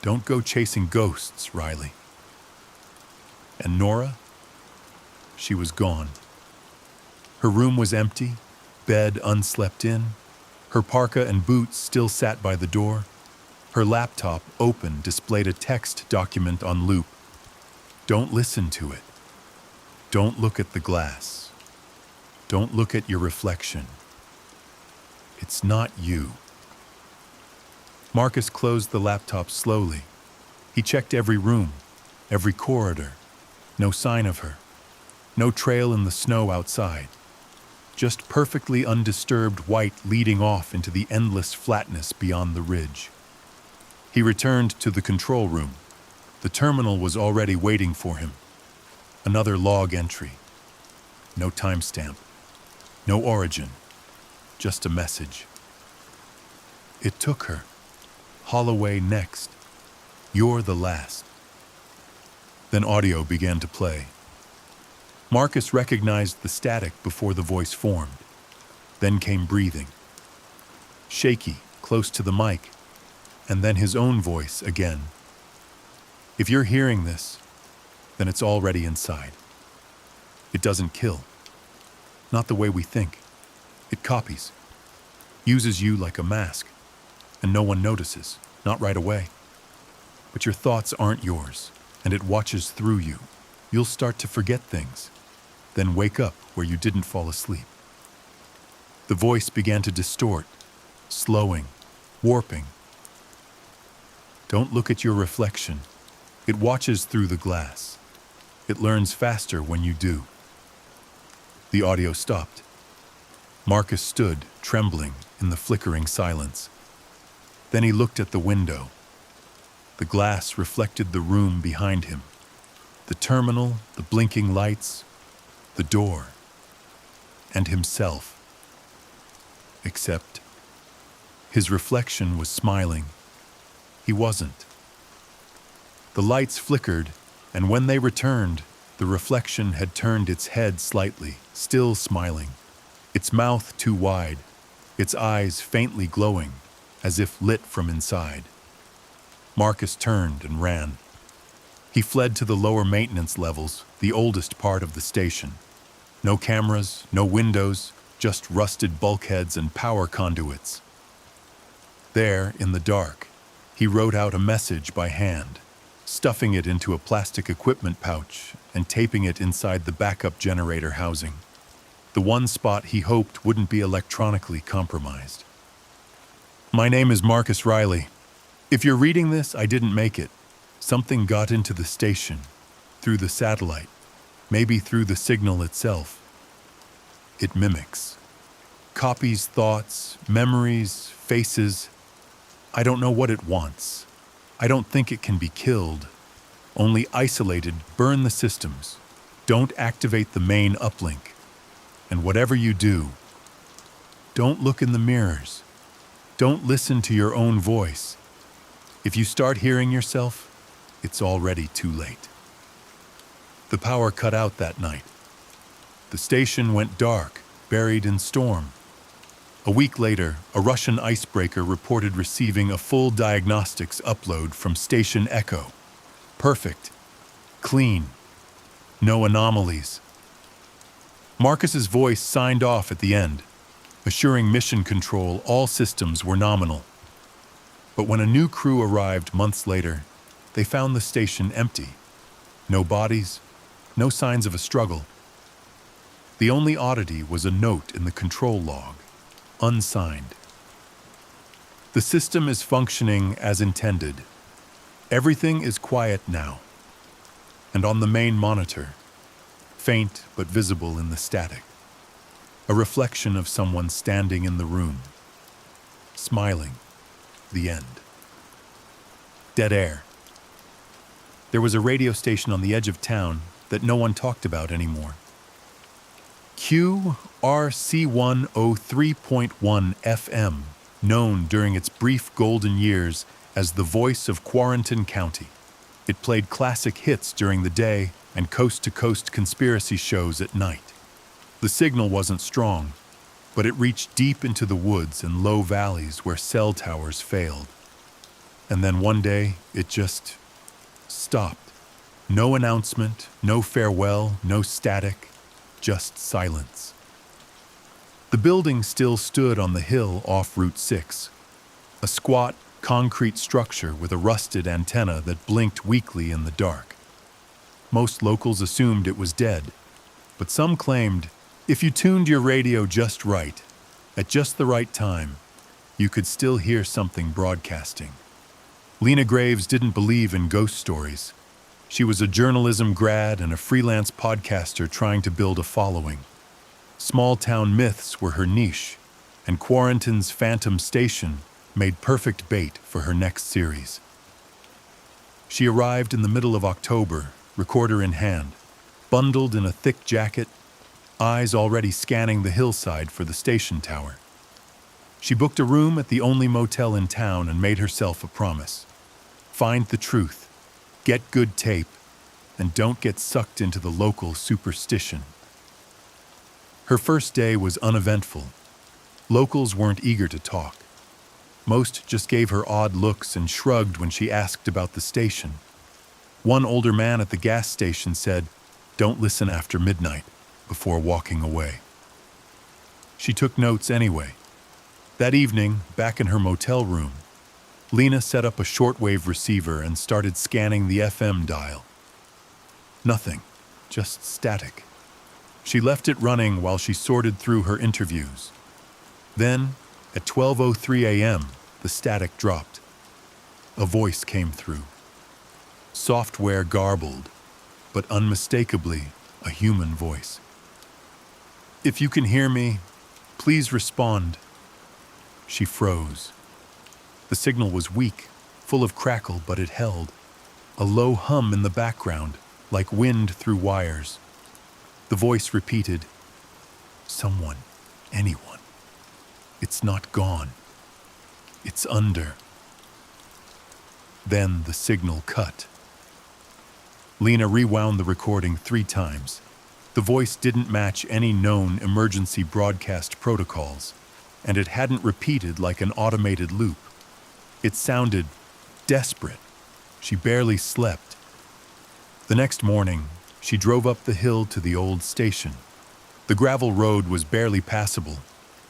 "Don't go chasing ghosts, Riley." And Nora? She was gone. Her room was empty, bed unslept in. Her parka and boots still sat by the door. Her laptop, open, displayed a text document on loop. Don't listen to it. Don't look at the glass. Don't look at your reflection. It's not you. Marcus closed the laptop slowly. He checked every room, every corridor. No sign of her. No trail in the snow outside. Just perfectly undisturbed white leading off into the endless flatness beyond the ridge. He returned to the control room. The terminal was already waiting for him. Another log entry. No timestamp. No origin. Just a message. It took her. Holloway next. You're the last. Then audio began to play. Marcus recognized the static before the voice formed. Then came breathing. Shaky, close to the mic, and then his own voice again. If you're hearing this, then it's already inside. It doesn't kill. Not the way we think. It copies. Uses you like a mask, and no one notices, not right away. But your thoughts aren't yours, and it watches through you. You'll start to forget things, then wake up where you didn't fall asleep. The voice began to distort, slowing, warping. Don't look at your reflection. It watches through the glass. It learns faster when you do. The audio stopped. Marcus stood, trembling, in the flickering silence. Then he looked at the window. The glass reflected the room behind him. The terminal, the blinking lights, the door, and himself. Except his reflection was smiling. He wasn't. The lights flickered, and when they returned, the reflection had turned its head slightly, still smiling, its mouth too wide, its eyes faintly glowing, as if lit from inside. Marcus turned and ran. He fled to the lower maintenance levels, the oldest part of the station. No cameras, no windows, just rusted bulkheads and power conduits. There, in the dark, he wrote out a message by hand, stuffing it into a plastic equipment pouch and taping it inside the backup generator housing, the one spot he hoped wouldn't be electronically compromised. My name is Marcus Riley. If you're reading this, I didn't make it. Something got into the station, through the satellite, maybe through the signal itself. It mimics. Copies thoughts, memories, faces. I don't know what it wants. I don't think it can be killed. Only isolated, burn the systems. Don't activate the main uplink. And whatever you do, don't look in the mirrors. Don't listen to your own voice. If you start hearing yourself, it's already too late. The power cut out that night. The station went dark, buried in storm. A week later, a Russian icebreaker reported receiving a full diagnostics upload from Station Echo. Perfect. Clean. No anomalies. Marcus's voice signed off at the end, assuring mission control all systems were nominal. But when a new crew arrived months later, they found the station empty. No bodies, no signs of a struggle. The only oddity was a note in the control log, unsigned. The system is functioning as intended. Everything is quiet now. And on the main monitor, faint but visible in the static, a reflection of someone standing in the room, smiling. The end. Dead air. There was a radio station on the edge of town that no one talked about anymore. QRC103.1 FM, known during its brief golden years as the voice of Quarantine County. It played classic hits during the day and coast-to-coast conspiracy shows at night. The signal wasn't strong, but it reached deep into the woods and low valleys where cell towers failed. And then one day, it just stopped. No announcement, no farewell, no static, just silence. The building still stood on the hill off Route 6, a squat, concrete structure with a rusted antenna that blinked weakly in the dark. Most locals assumed it was dead, but some claimed if you tuned your radio just right, at just the right time, you could still hear something broadcasting. Lena Graves didn't believe in ghost stories. She was a journalism grad and a freelance podcaster trying to build a following. Small-town myths were her niche, and Quarantine's Phantom Station made perfect bait for her next series. She arrived in the middle of October, recorder in hand, bundled in a thick jacket, eyes already scanning the hillside for the station tower. She booked a room at the only motel in town and made herself a promise. Find the truth, get good tape, and don't get sucked into the local superstition. Her first day was uneventful. Locals weren't eager to talk. Most just gave her odd looks and shrugged when she asked about the station. One older man at the gas station said, "Don't listen after midnight," before walking away. She took notes anyway. That evening, back in her motel room, Lena set up a shortwave receiver and started scanning the FM dial. Nothing, just static. She left it running while she sorted through her interviews. Then, at 12:03 a.m., the static dropped. A voice came through. Software garbled, but unmistakably a human voice. "If you can hear me, please respond." She froze. The signal was weak, full of crackle, but it held. A low hum in the background, like wind through wires. The voice repeated, "Someone, anyone. It's not gone. It's under." Then the signal cut. Lena rewound the recording 3 times. The voice didn't match any known emergency broadcast protocols, and it hadn't repeated like an automated loop. It sounded desperate. She barely slept. The next morning, she drove up the hill to the old station. The gravel road was barely passable.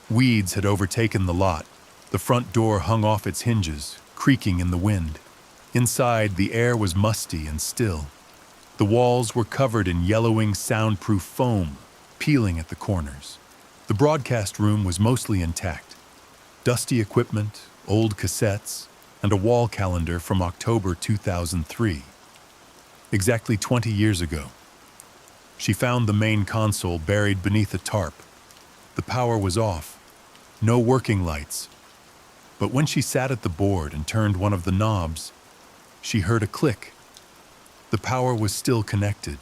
Weeds had overtaken the lot. The front door hung off its hinges, creaking in the wind. Inside, the air was musty and still. The walls were covered in yellowing soundproof foam, peeling at the corners. The broadcast room was mostly intact. Dusty equipment, old cassettes, and a wall calendar from October 2003. Exactly 20 years ago. She found the main console buried beneath a tarp. The power was off. No working lights. But when she sat at the board and turned one of the knobs, she heard a click. The power was still connected.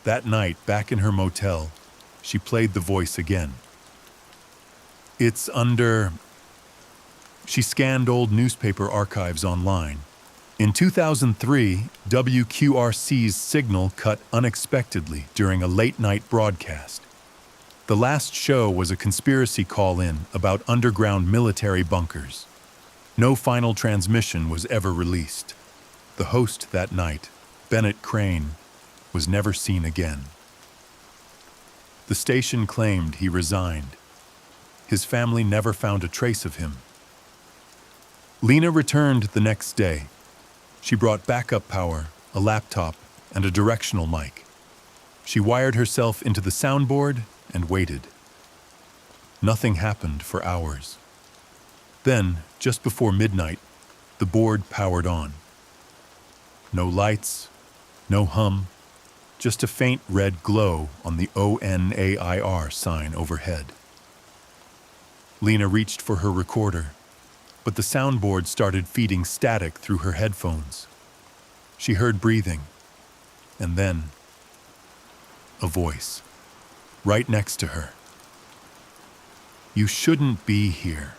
That night, back in her motel, she played the voice again. "It's under..." She scanned old newspaper archives online. In 2003, WQRC's signal cut unexpectedly during a late-night broadcast. The last show was a conspiracy call-in about underground military bunkers. No final transmission was ever released. The host that night, Bennett Crane, was never seen again. The station claimed he resigned. His family never found a trace of him. Lena returned the next day. She brought backup power, a laptop, and a directional mic. She wired herself into the soundboard and waited. Nothing happened for hours. Then, just before midnight, the board powered on. No lights, no hum, just a faint red glow on the ONAIR sign overhead. Lena reached for her recorder, but the soundboard started feeding static through her headphones. She heard breathing, and then a voice, right next to her. "You shouldn't be here."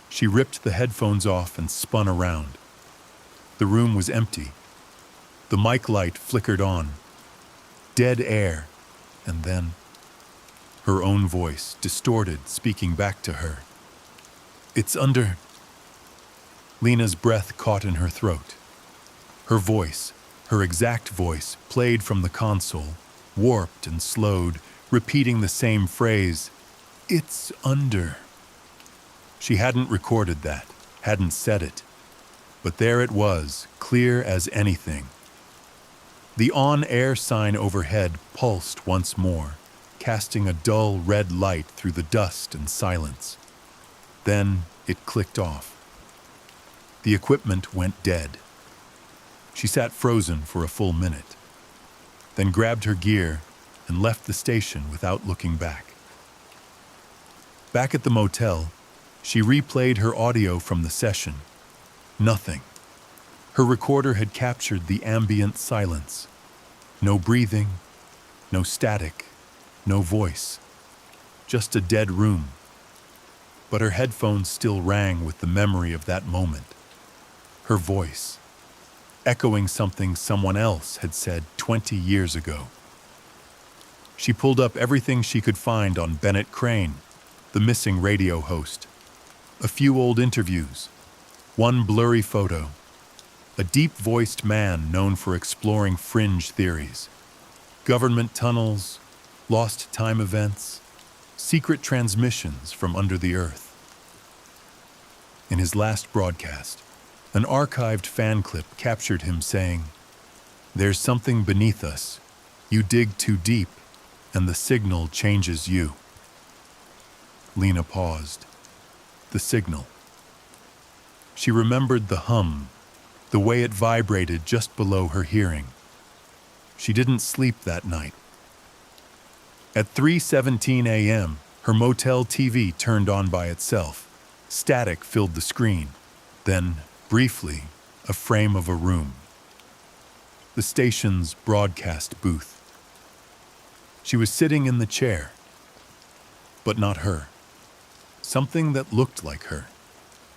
She ripped the headphones off and spun around. The room was empty. The mic light flickered on. Dead air, and then her own voice, distorted, speaking back to her. "It's under..." Lena's breath caught in her throat. Her voice, her exact voice, played from the console, warped and slowed, repeating the same phrase, "It's under." She hadn't recorded that, hadn't said it. But there it was, clear as anything. The on-air sign overhead pulsed once more, casting a dull red light through the dust and silence. Then it clicked off. The equipment went dead. She sat frozen for a full minute, then grabbed her gear and left the station without looking back. Back at the motel, she replayed her audio from the session. Nothing. Her recorder had captured the ambient silence. No breathing, no static, no voice. Just a dead room. But her headphones still rang with the memory of that moment. Her voice, echoing something someone else had said 20 years ago. She pulled up everything she could find on Bennett Crane, the missing radio host. A few old interviews, one blurry photo, a deep-voiced man known for exploring fringe theories, government tunnels, lost time events, secret transmissions from under the earth. In his last broadcast, an archived fan clip captured him saying, "There's something beneath us. You dig too deep, and the signal changes you." Lena paused. The signal. She remembered the hum, the way it vibrated just below her hearing. She didn't sleep that night. At 3:17 a.m., her motel TV turned on by itself. Static filled the screen. Then, briefly, a frame of a room. The station's broadcast booth. She was sitting in the chair. But not her. Something that looked like her.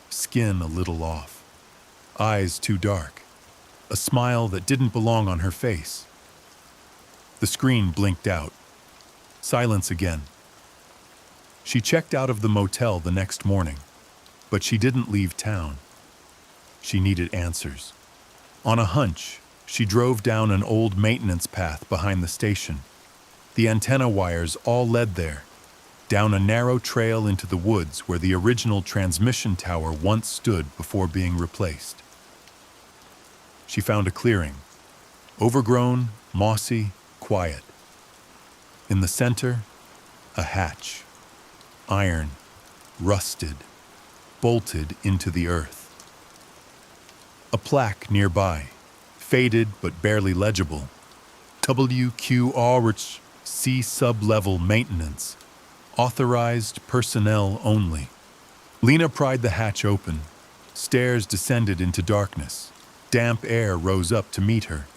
Skin a little off. Eyes too dark. A smile that didn't belong on her face. The screen blinked out. Silence again. She checked out of the motel the next morning, but she didn't leave town. She needed answers. On a hunch, she drove down an old maintenance path behind the station. The antenna wires all led there, down a narrow trail into the woods where the original transmission tower once stood before being replaced. She found a clearing, overgrown, mossy, quiet. In the center, a hatch, iron, rusted, bolted into the earth. A plaque nearby, faded but barely legible. WQR C sub-level maintenance. Authorized personnel only. Lena pried the hatch open. Stairs descended into darkness. Damp air rose up to meet her.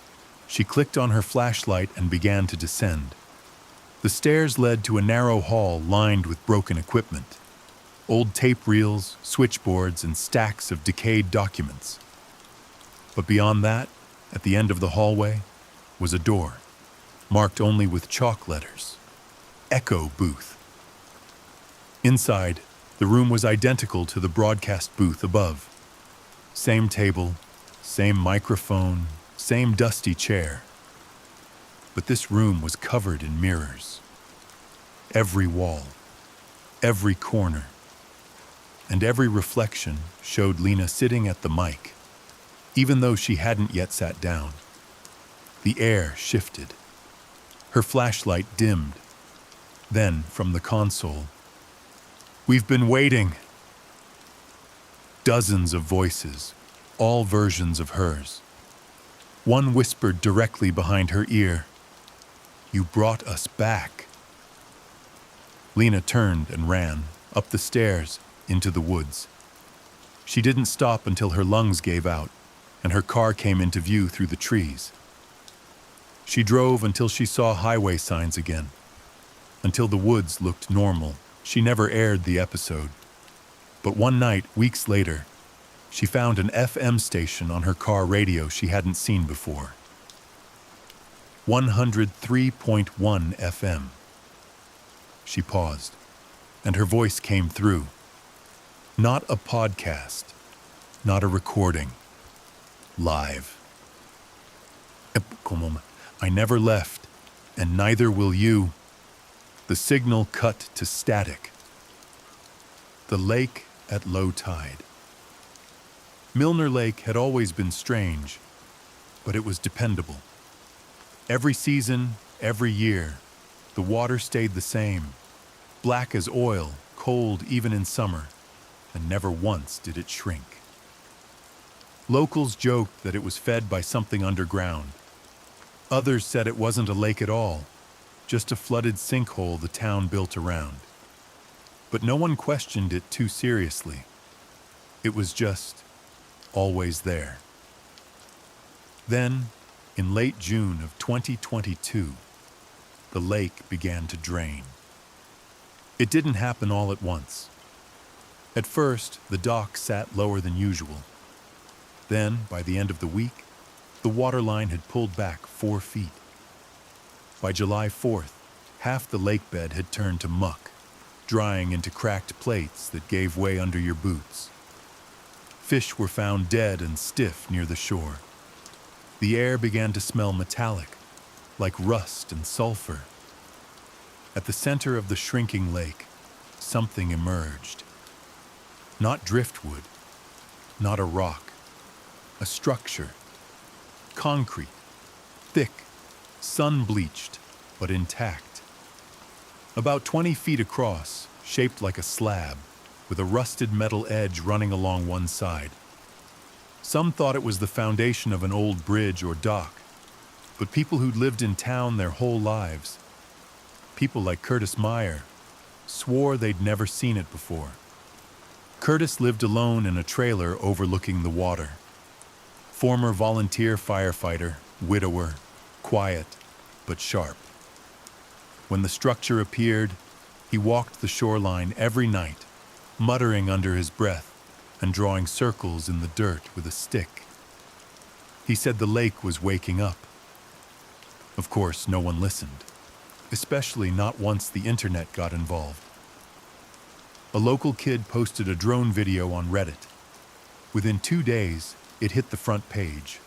She clicked on her flashlight and began to descend. The stairs led to a narrow hall lined with broken equipment. Old tape reels, switchboards, and stacks of decayed documents. But beyond that, at the end of the hallway, was a door, marked only with chalk letters. Echo Booth. Inside, the room was identical to the broadcast booth above. Same table, same microphone, same dusty chair. But this room was covered in mirrors. Every wall, every corner, and every reflection showed Lena sitting at the mic, even though she hadn't yet sat down. The air shifted. Her flashlight dimmed. Then, from the console, "We've been waiting." Dozens of voices, all versions of hers. One whispered directly behind her ear, "You brought us back." Lena turned and ran, up the stairs, into the woods. She didn't stop until her lungs gave out, and her car came into view through the trees. She drove until she saw highway signs again. Until the woods looked normal. She never aired the episode. But one night, weeks later, she found an FM station on her car radio she hadn't seen before. 103.1 FM. She paused, and her voice came through. Not a podcast, not a recording. Live. "I never left, and neither will you." The signal cut to static. The lake at low tide. Milner Lake had always been strange, but it was dependable. Every season, every year, the water stayed the same, black as oil, cold even in summer, and never once did it shrink. Locals joked that it was fed by something underground. Others said it wasn't a lake at all, just a flooded sinkhole the town built around. But no one questioned it too seriously. It was just always there. Then, in late June of 2022, the lake began to drain. It didn't happen all at once. At first, the dock sat lower than usual. Then, by the end of the week, the water line had pulled back 4 feet. By July 4th, half the lake bed had turned to muck, drying into cracked plates that gave way under your boots. Fish were found dead and stiff near the shore. The air began to smell metallic, like rust and sulfur. At the center of the shrinking lake, something emerged. Not driftwood, not a rock, a structure. Concrete, thick, sun-bleached, but intact. About 20 feet across, shaped like a slab, with a rusted metal edge running along one side. Some thought it was the foundation of an old bridge or dock, but people who'd lived in town their whole lives, people like Curtis Meyer, swore they'd never seen it before. Curtis lived alone in a trailer overlooking the water. Former volunteer firefighter, widower, quiet, but sharp. When the structure appeared, he walked the shoreline every night, muttering under his breath and drawing circles in the dirt with a stick. He said the lake was waking up. Of course, no one listened, especially not once the internet got involved. A local kid posted a drone video on Reddit. Within 2 days, it hit the front page.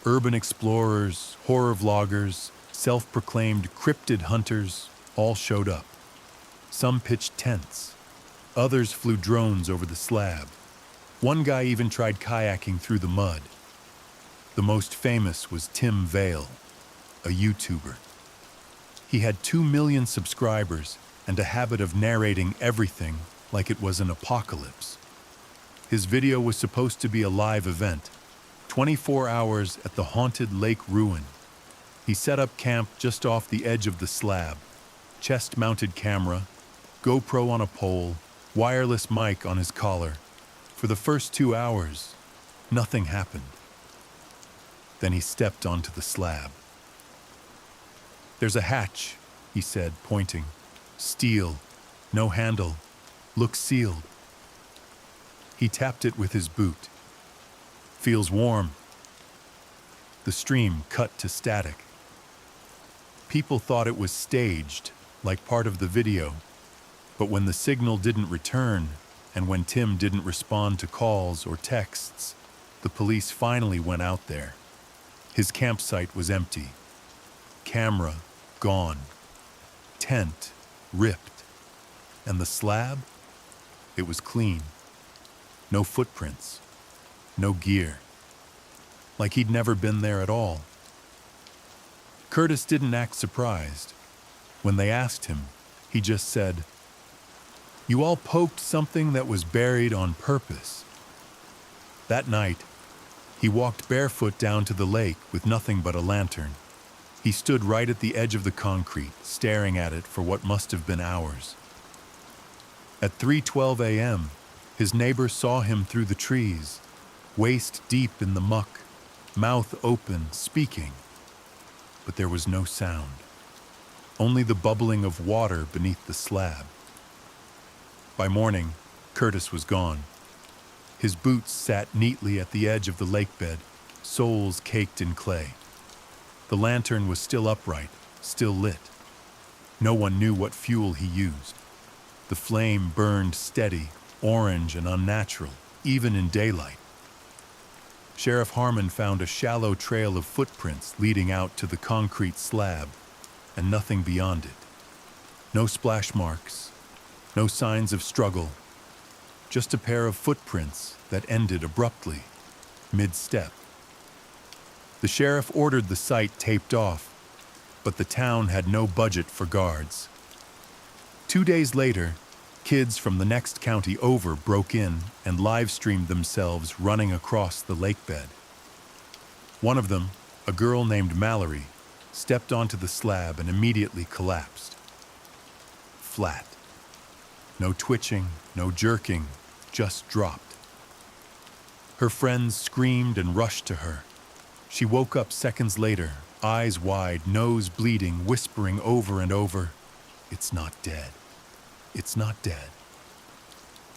Urban explorers, horror vloggers, self-proclaimed cryptid hunters all showed up. Some pitched tents. Others flew drones over the slab. One guy even tried kayaking through the mud. The most famous was Tim Vale, a YouTuber. He had 2 million subscribers and a habit of narrating everything like it was an apocalypse. His video was supposed to be a live event, 24 hours at the haunted lake ruin. He set up camp just off the edge of the slab, chest-mounted camera, GoPro on a pole, wireless mic on his collar. For the first 2 hours, nothing happened. Then he stepped onto the slab. "There's a hatch," he said, pointing. "Steel, no handle, looks sealed." He tapped it with his boot. "Feels warm." The stream cut to static. People thought it was staged, like part of the video, but when the signal didn't return, and when Tim didn't respond to calls or texts, the police finally went out there. His campsite was empty. Camera gone. Tent ripped. And the slab? It was clean. No footprints. No gear. Like he'd never been there at all. Curtis didn't act surprised. When they asked him, he just said, "You all poked something that was buried on purpose." That night, he walked barefoot down to the lake with nothing but a lantern. He stood right at the edge of the concrete, staring at it for what must have been hours. At 3:12 a.m., his neighbor saw him through the trees, waist deep in the muck, mouth open, speaking. But there was no sound, only the bubbling of water beneath the slab. By morning, Curtis was gone. His boots sat neatly at the edge of the lake bed, soles caked in clay. The lantern was still upright, still lit. No one knew what fuel he used. The flame burned steady, orange and unnatural, even in daylight. Sheriff Harmon found a shallow trail of footprints leading out to the concrete slab, and nothing beyond it. No splash marks, no signs of struggle, just a pair of footprints that ended abruptly, mid-step. The sheriff ordered the site taped off, but the town had no budget for guards. 2 days later, kids from the next county over broke in and live-streamed themselves running across the lake bed. One of them, a girl named Mallory, stepped onto the slab and immediately collapsed. Flat. No twitching, no jerking, just dropped. Her friends screamed and rushed to her. She woke up seconds later, eyes wide, nose bleeding, whispering over and over, "It's not dead. It's not dead."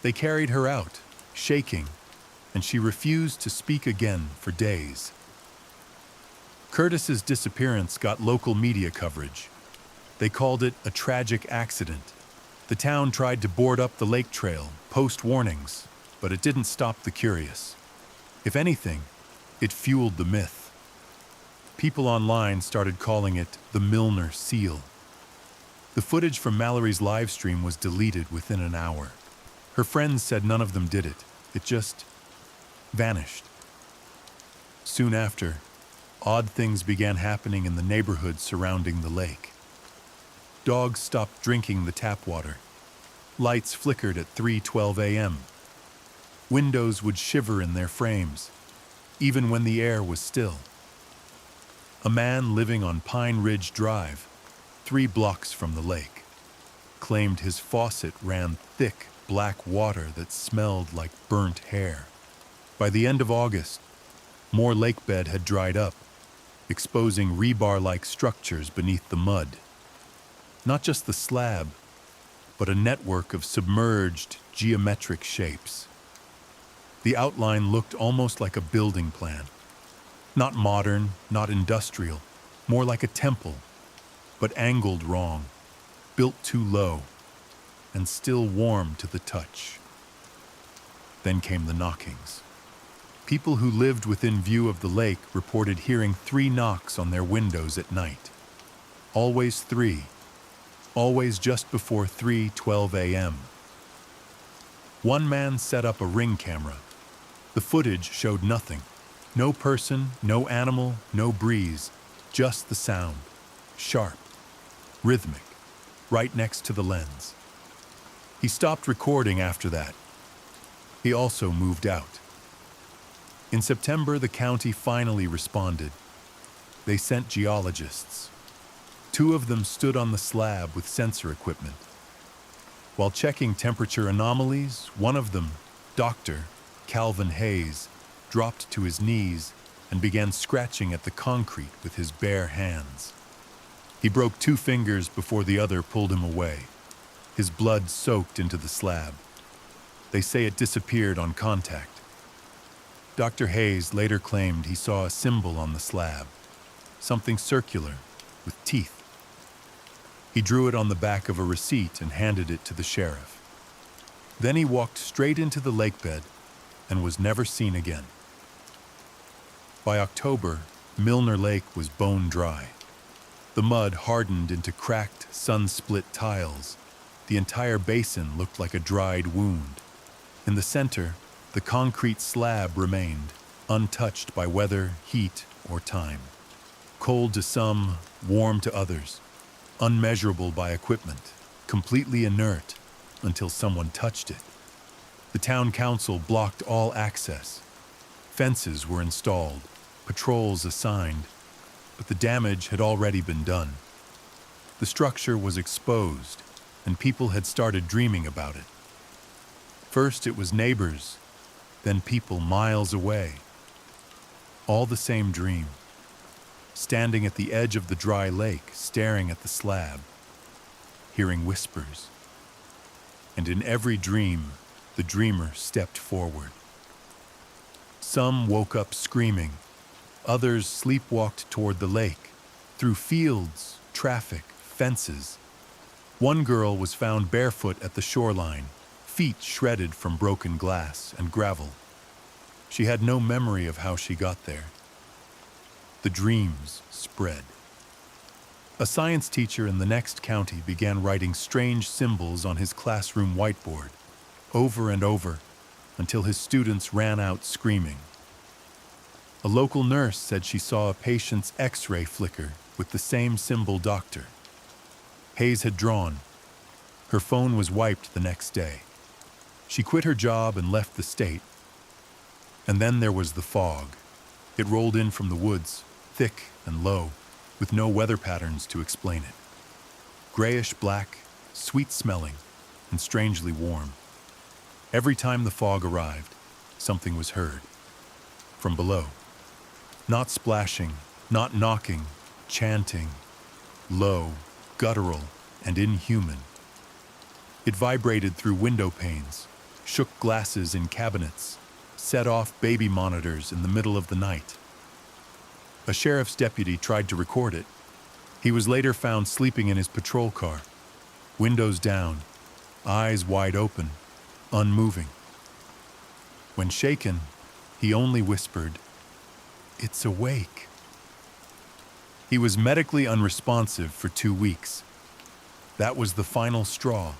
They carried her out, shaking, and she refused to speak again for days. Curtis's disappearance got local media coverage. They called it a tragic accident. The town tried to board up the lake trail, post warnings, but it didn't stop the curious. If anything, it fueled the myth. People online started calling it the Milner Seal. The footage from Mallory's live stream was deleted within an hour. Her friends said none of them did it. It just vanished. Soon after, odd things began happening in the neighborhood surrounding the lake. Dogs stopped drinking the tap water. Lights flickered at 3:12 a.m. Windows would shiver in their frames. even when the air was still. A man living on Pine Ridge Drive, 3 blocks from the lake, claimed his faucet ran thick black water that smelled like burnt hair. By the end of August, more lake bed had dried up, exposing rebar-like structures beneath the mud. Not just the slab, but a network of submerged, geometric shapes. The outline looked almost like a building plan. Not modern, not industrial, more like a temple, but angled wrong, built too low, and still warm to the touch. Then came the knockings. People who lived within view of the lake reported hearing 3 knocks on their windows at night. Always 3. Always just before 3:12 a.m. One man set up a Ring camera. The footage showed nothing. No person, no animal, no breeze, just the sound. Sharp, rhythmic, right next to the lens. He stopped recording after that. He also moved out. In September, the county finally responded. They sent geologists. 2 of them stood on the slab with sensor equipment. While checking temperature anomalies, one of them, Dr. Calvin Hayes, dropped to his knees and began scratching at the concrete with his bare hands. He broke 2 fingers before the other pulled him away. His blood soaked into the slab. They say it disappeared on contact. Dr. Hayes later claimed he saw a symbol on the slab, something circular with teeth. He drew it on the back of a receipt and handed it to the sheriff. Then he walked straight into the lake bed and was never seen again. By October, Milner Lake was bone dry. The mud hardened into cracked, sun-split tiles. The entire basin looked like a dried wound. In the center, the concrete slab remained, untouched by weather, heat, or time. Cold to some, warm to others, unmeasurable by equipment, completely inert until someone touched it. The town council blocked all access. Fences were installed, patrols assigned, but the damage had already been done. The structure was exposed, and people had started dreaming about it. First it was neighbors, then people miles away. All the same dream. Standing at the edge of the dry lake, staring at the slab, hearing whispers. And in every dream, the dreamer stepped forward. Some woke up screaming. Others sleepwalked toward the lake, through fields, traffic, fences. One girl was found barefoot at the shoreline, feet shredded from broken glass and gravel. She had no memory of how she got there. The dreams spread. A science teacher in the next county began writing strange symbols on his classroom whiteboard, over and over, until his students ran out screaming. A local nurse said she saw a patient's X-ray flicker with the same symbol doctor Hayes had drawn. Her phone was wiped the next day. She quit her job and left the state. And then there was the fog. It rolled in from the woods, thick and low, with no weather patterns to explain it. Grayish-black, sweet-smelling, and strangely warm. Every time the fog arrived, something was heard. From below. Not splashing, not knocking, chanting. Low, guttural, and inhuman. It vibrated through window panes, shook glasses in cabinets, set off baby monitors in the middle of the night. A sheriff's deputy tried to record it. He was later found sleeping in his patrol car, windows down, eyes wide open, unmoving. When shaken, he only whispered, "It's awake." He was medically unresponsive for 2 weeks. That was the final straw.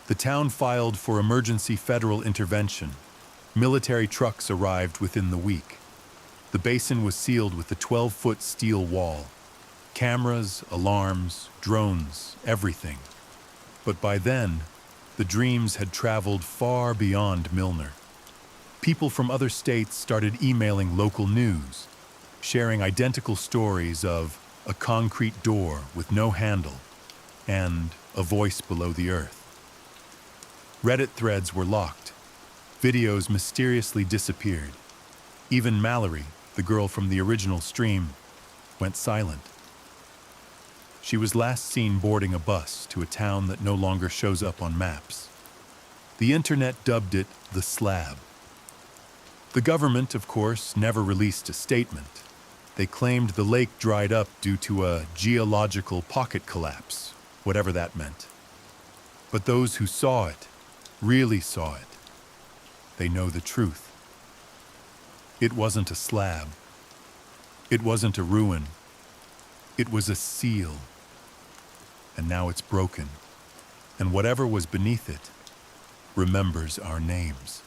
The town filed for emergency federal intervention. Military trucks arrived within the week. The basin was sealed with a 12-foot steel wall. Cameras, alarms, drones, everything. But by then, the dreams had traveled far beyond Milner. People from other states started emailing local news, sharing identical stories of a concrete door with no handle and a voice below the earth. Reddit threads were locked. Videos mysteriously disappeared. Even Mallory, the girl from the original stream, went silent. She was last seen boarding a bus to a town that no longer shows up on maps. The internet dubbed it the Slab. The government, of course, never released a statement. They claimed the lake dried up due to a geological pocket collapse, whatever that meant. But those who saw it, really saw it, they know the truth. It wasn't a slab. It wasn't a ruin. It was a seal. And now it's broken. And whatever was beneath it remembers our names.